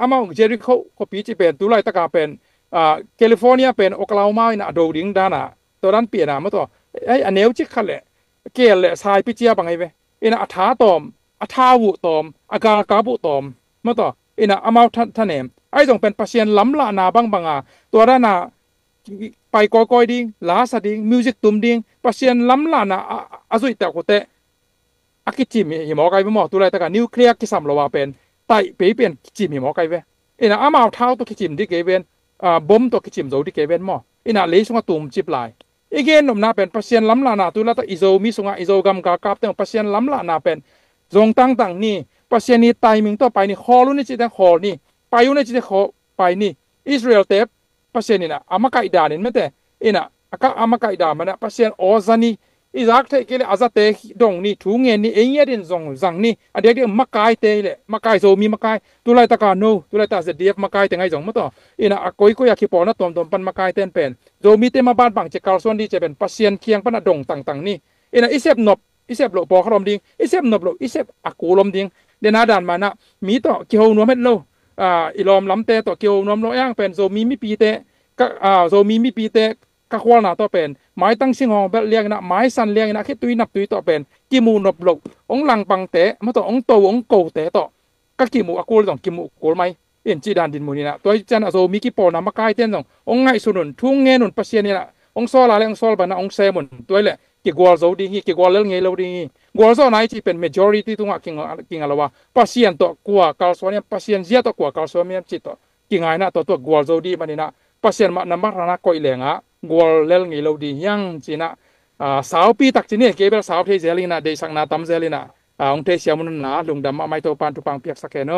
อามาเจริโก้เขาปีจีเป็นตัวไรตะกาเป็นแคลิฟอร์เนียเป็นโอคลาโฮมาอินะโดดิ้งด้านะตัวนั้นเปลี่ยนนะมั้งตัวไอ้อันเนวจิคันแหละเกลแหละสายพิจิยาบังไงเว้อินะอัฐาตอมอัฐาวุตอมอากากาบุตอมมั้งตัวอินะอามาท่านเองไอ้จงเป็นปัศยันล้ำละนาบังตัวด้านน่ะไปก้อยดิ้งลาสดิ้งมิวสิกตุ่มดิ้งปัศยันล้ำละนาอาสุยแต่โคเตอากิจิมหิมอไกไปหมอตัวไรตะการนิวเคลียร์กิสัมโลวาเป็นไตไปเป็นกิจิมหิมอไกเว้อินะอามาเท้าตัวกิจิมดิเกเวนบอมตัวกิจิมโจดิเกเวนหมออินะเลสงตุ่มจิบลายอีกเนนน่ะเป็นปัศยันล้ำละนาตัวละตะอิโซมิสงะอิโซกัมกากาบเตงปัศยันล้ำละนาเป็นจงตั้งนี่ปัศยันนี่ไตมิงต่อไปนี่คอรุ่นนี่จิตคอนี่ไปอยู่ในจิตคอไปนี่อิสราเอลเตปปัศยันนี่นะอามาไกดานี่ไม่แต่อินะอามาไกดามันนะปัศยันออซานี่อิซักเทเกเลอาซาเตดงนี่ถุงเงินนี่เองดินจงจังนี่อันเดียวมาไกเตเลยมาไกโซมีมาไกตัวไรตะการโนตัวไรตะเสดียบมาไกแต่ไงจงมาต่ออินะก้อยอยากขี้ปอนะตอมปันมาไกเต้นเป็นโซมีเตมาบ้านบางเจกาลส่วนดีจะเป็นปัศยันเคียงปนดงต่างนี่อินะอิเซบนบอิเซบโลปอขลมดิงอิเซบนบโลอิเซบอากูลมดิงเดนาดานมานะมีต่อเกี่ยวนัวเม็ดโลอิลอมล้ำเตต่อเกี่ยวนัวโลย่างเป็นโซมีมีปีเตก็โซมีมีปีเตก็ควานาต่อเป็นไม้ตั้งชิงหองแบบเลี้ยงนะไม้สันเลี้ยงนะคิดตุยนับตุยต่อเป็นกิมูนบโลองหลังปังเตะมาต่อองโตองโกเตะต่อก็กิมูอากูต่อกิมูกูไหมเอ็นจีดานดินมูนี่นะตัวจันโซมีกี่ปอนะมาไกเต้นต่อองไงสุนุนทุ่งเงินนุนปัศยันนี่นะองซอลาเลองซอลปนะองเซมุนตัวแหละกี่กัวโซดีกี่กัวเล่นเงยโลดีกัวโซไหนที่เป็น majority ตรงกิงอะไรวะปัศยันต่อกัวกาลสวานี่ปัศยันเสียต่อกัวกาลสวานี่จิตต่อกิงไงนะตัวกัวโซดีมันนี่นะปัศยันมานับมานะก้อยเหลงอ่ะกัวเล่นเงยโลดียังจีน่ะสาวปีตักจีนี่เก็บสาวเทเจลินะเดชังนาตัมเจลินะองเทเสียมุนนะลุงดำมาไม่ตัวปานตุปังเปียกสักแค่โน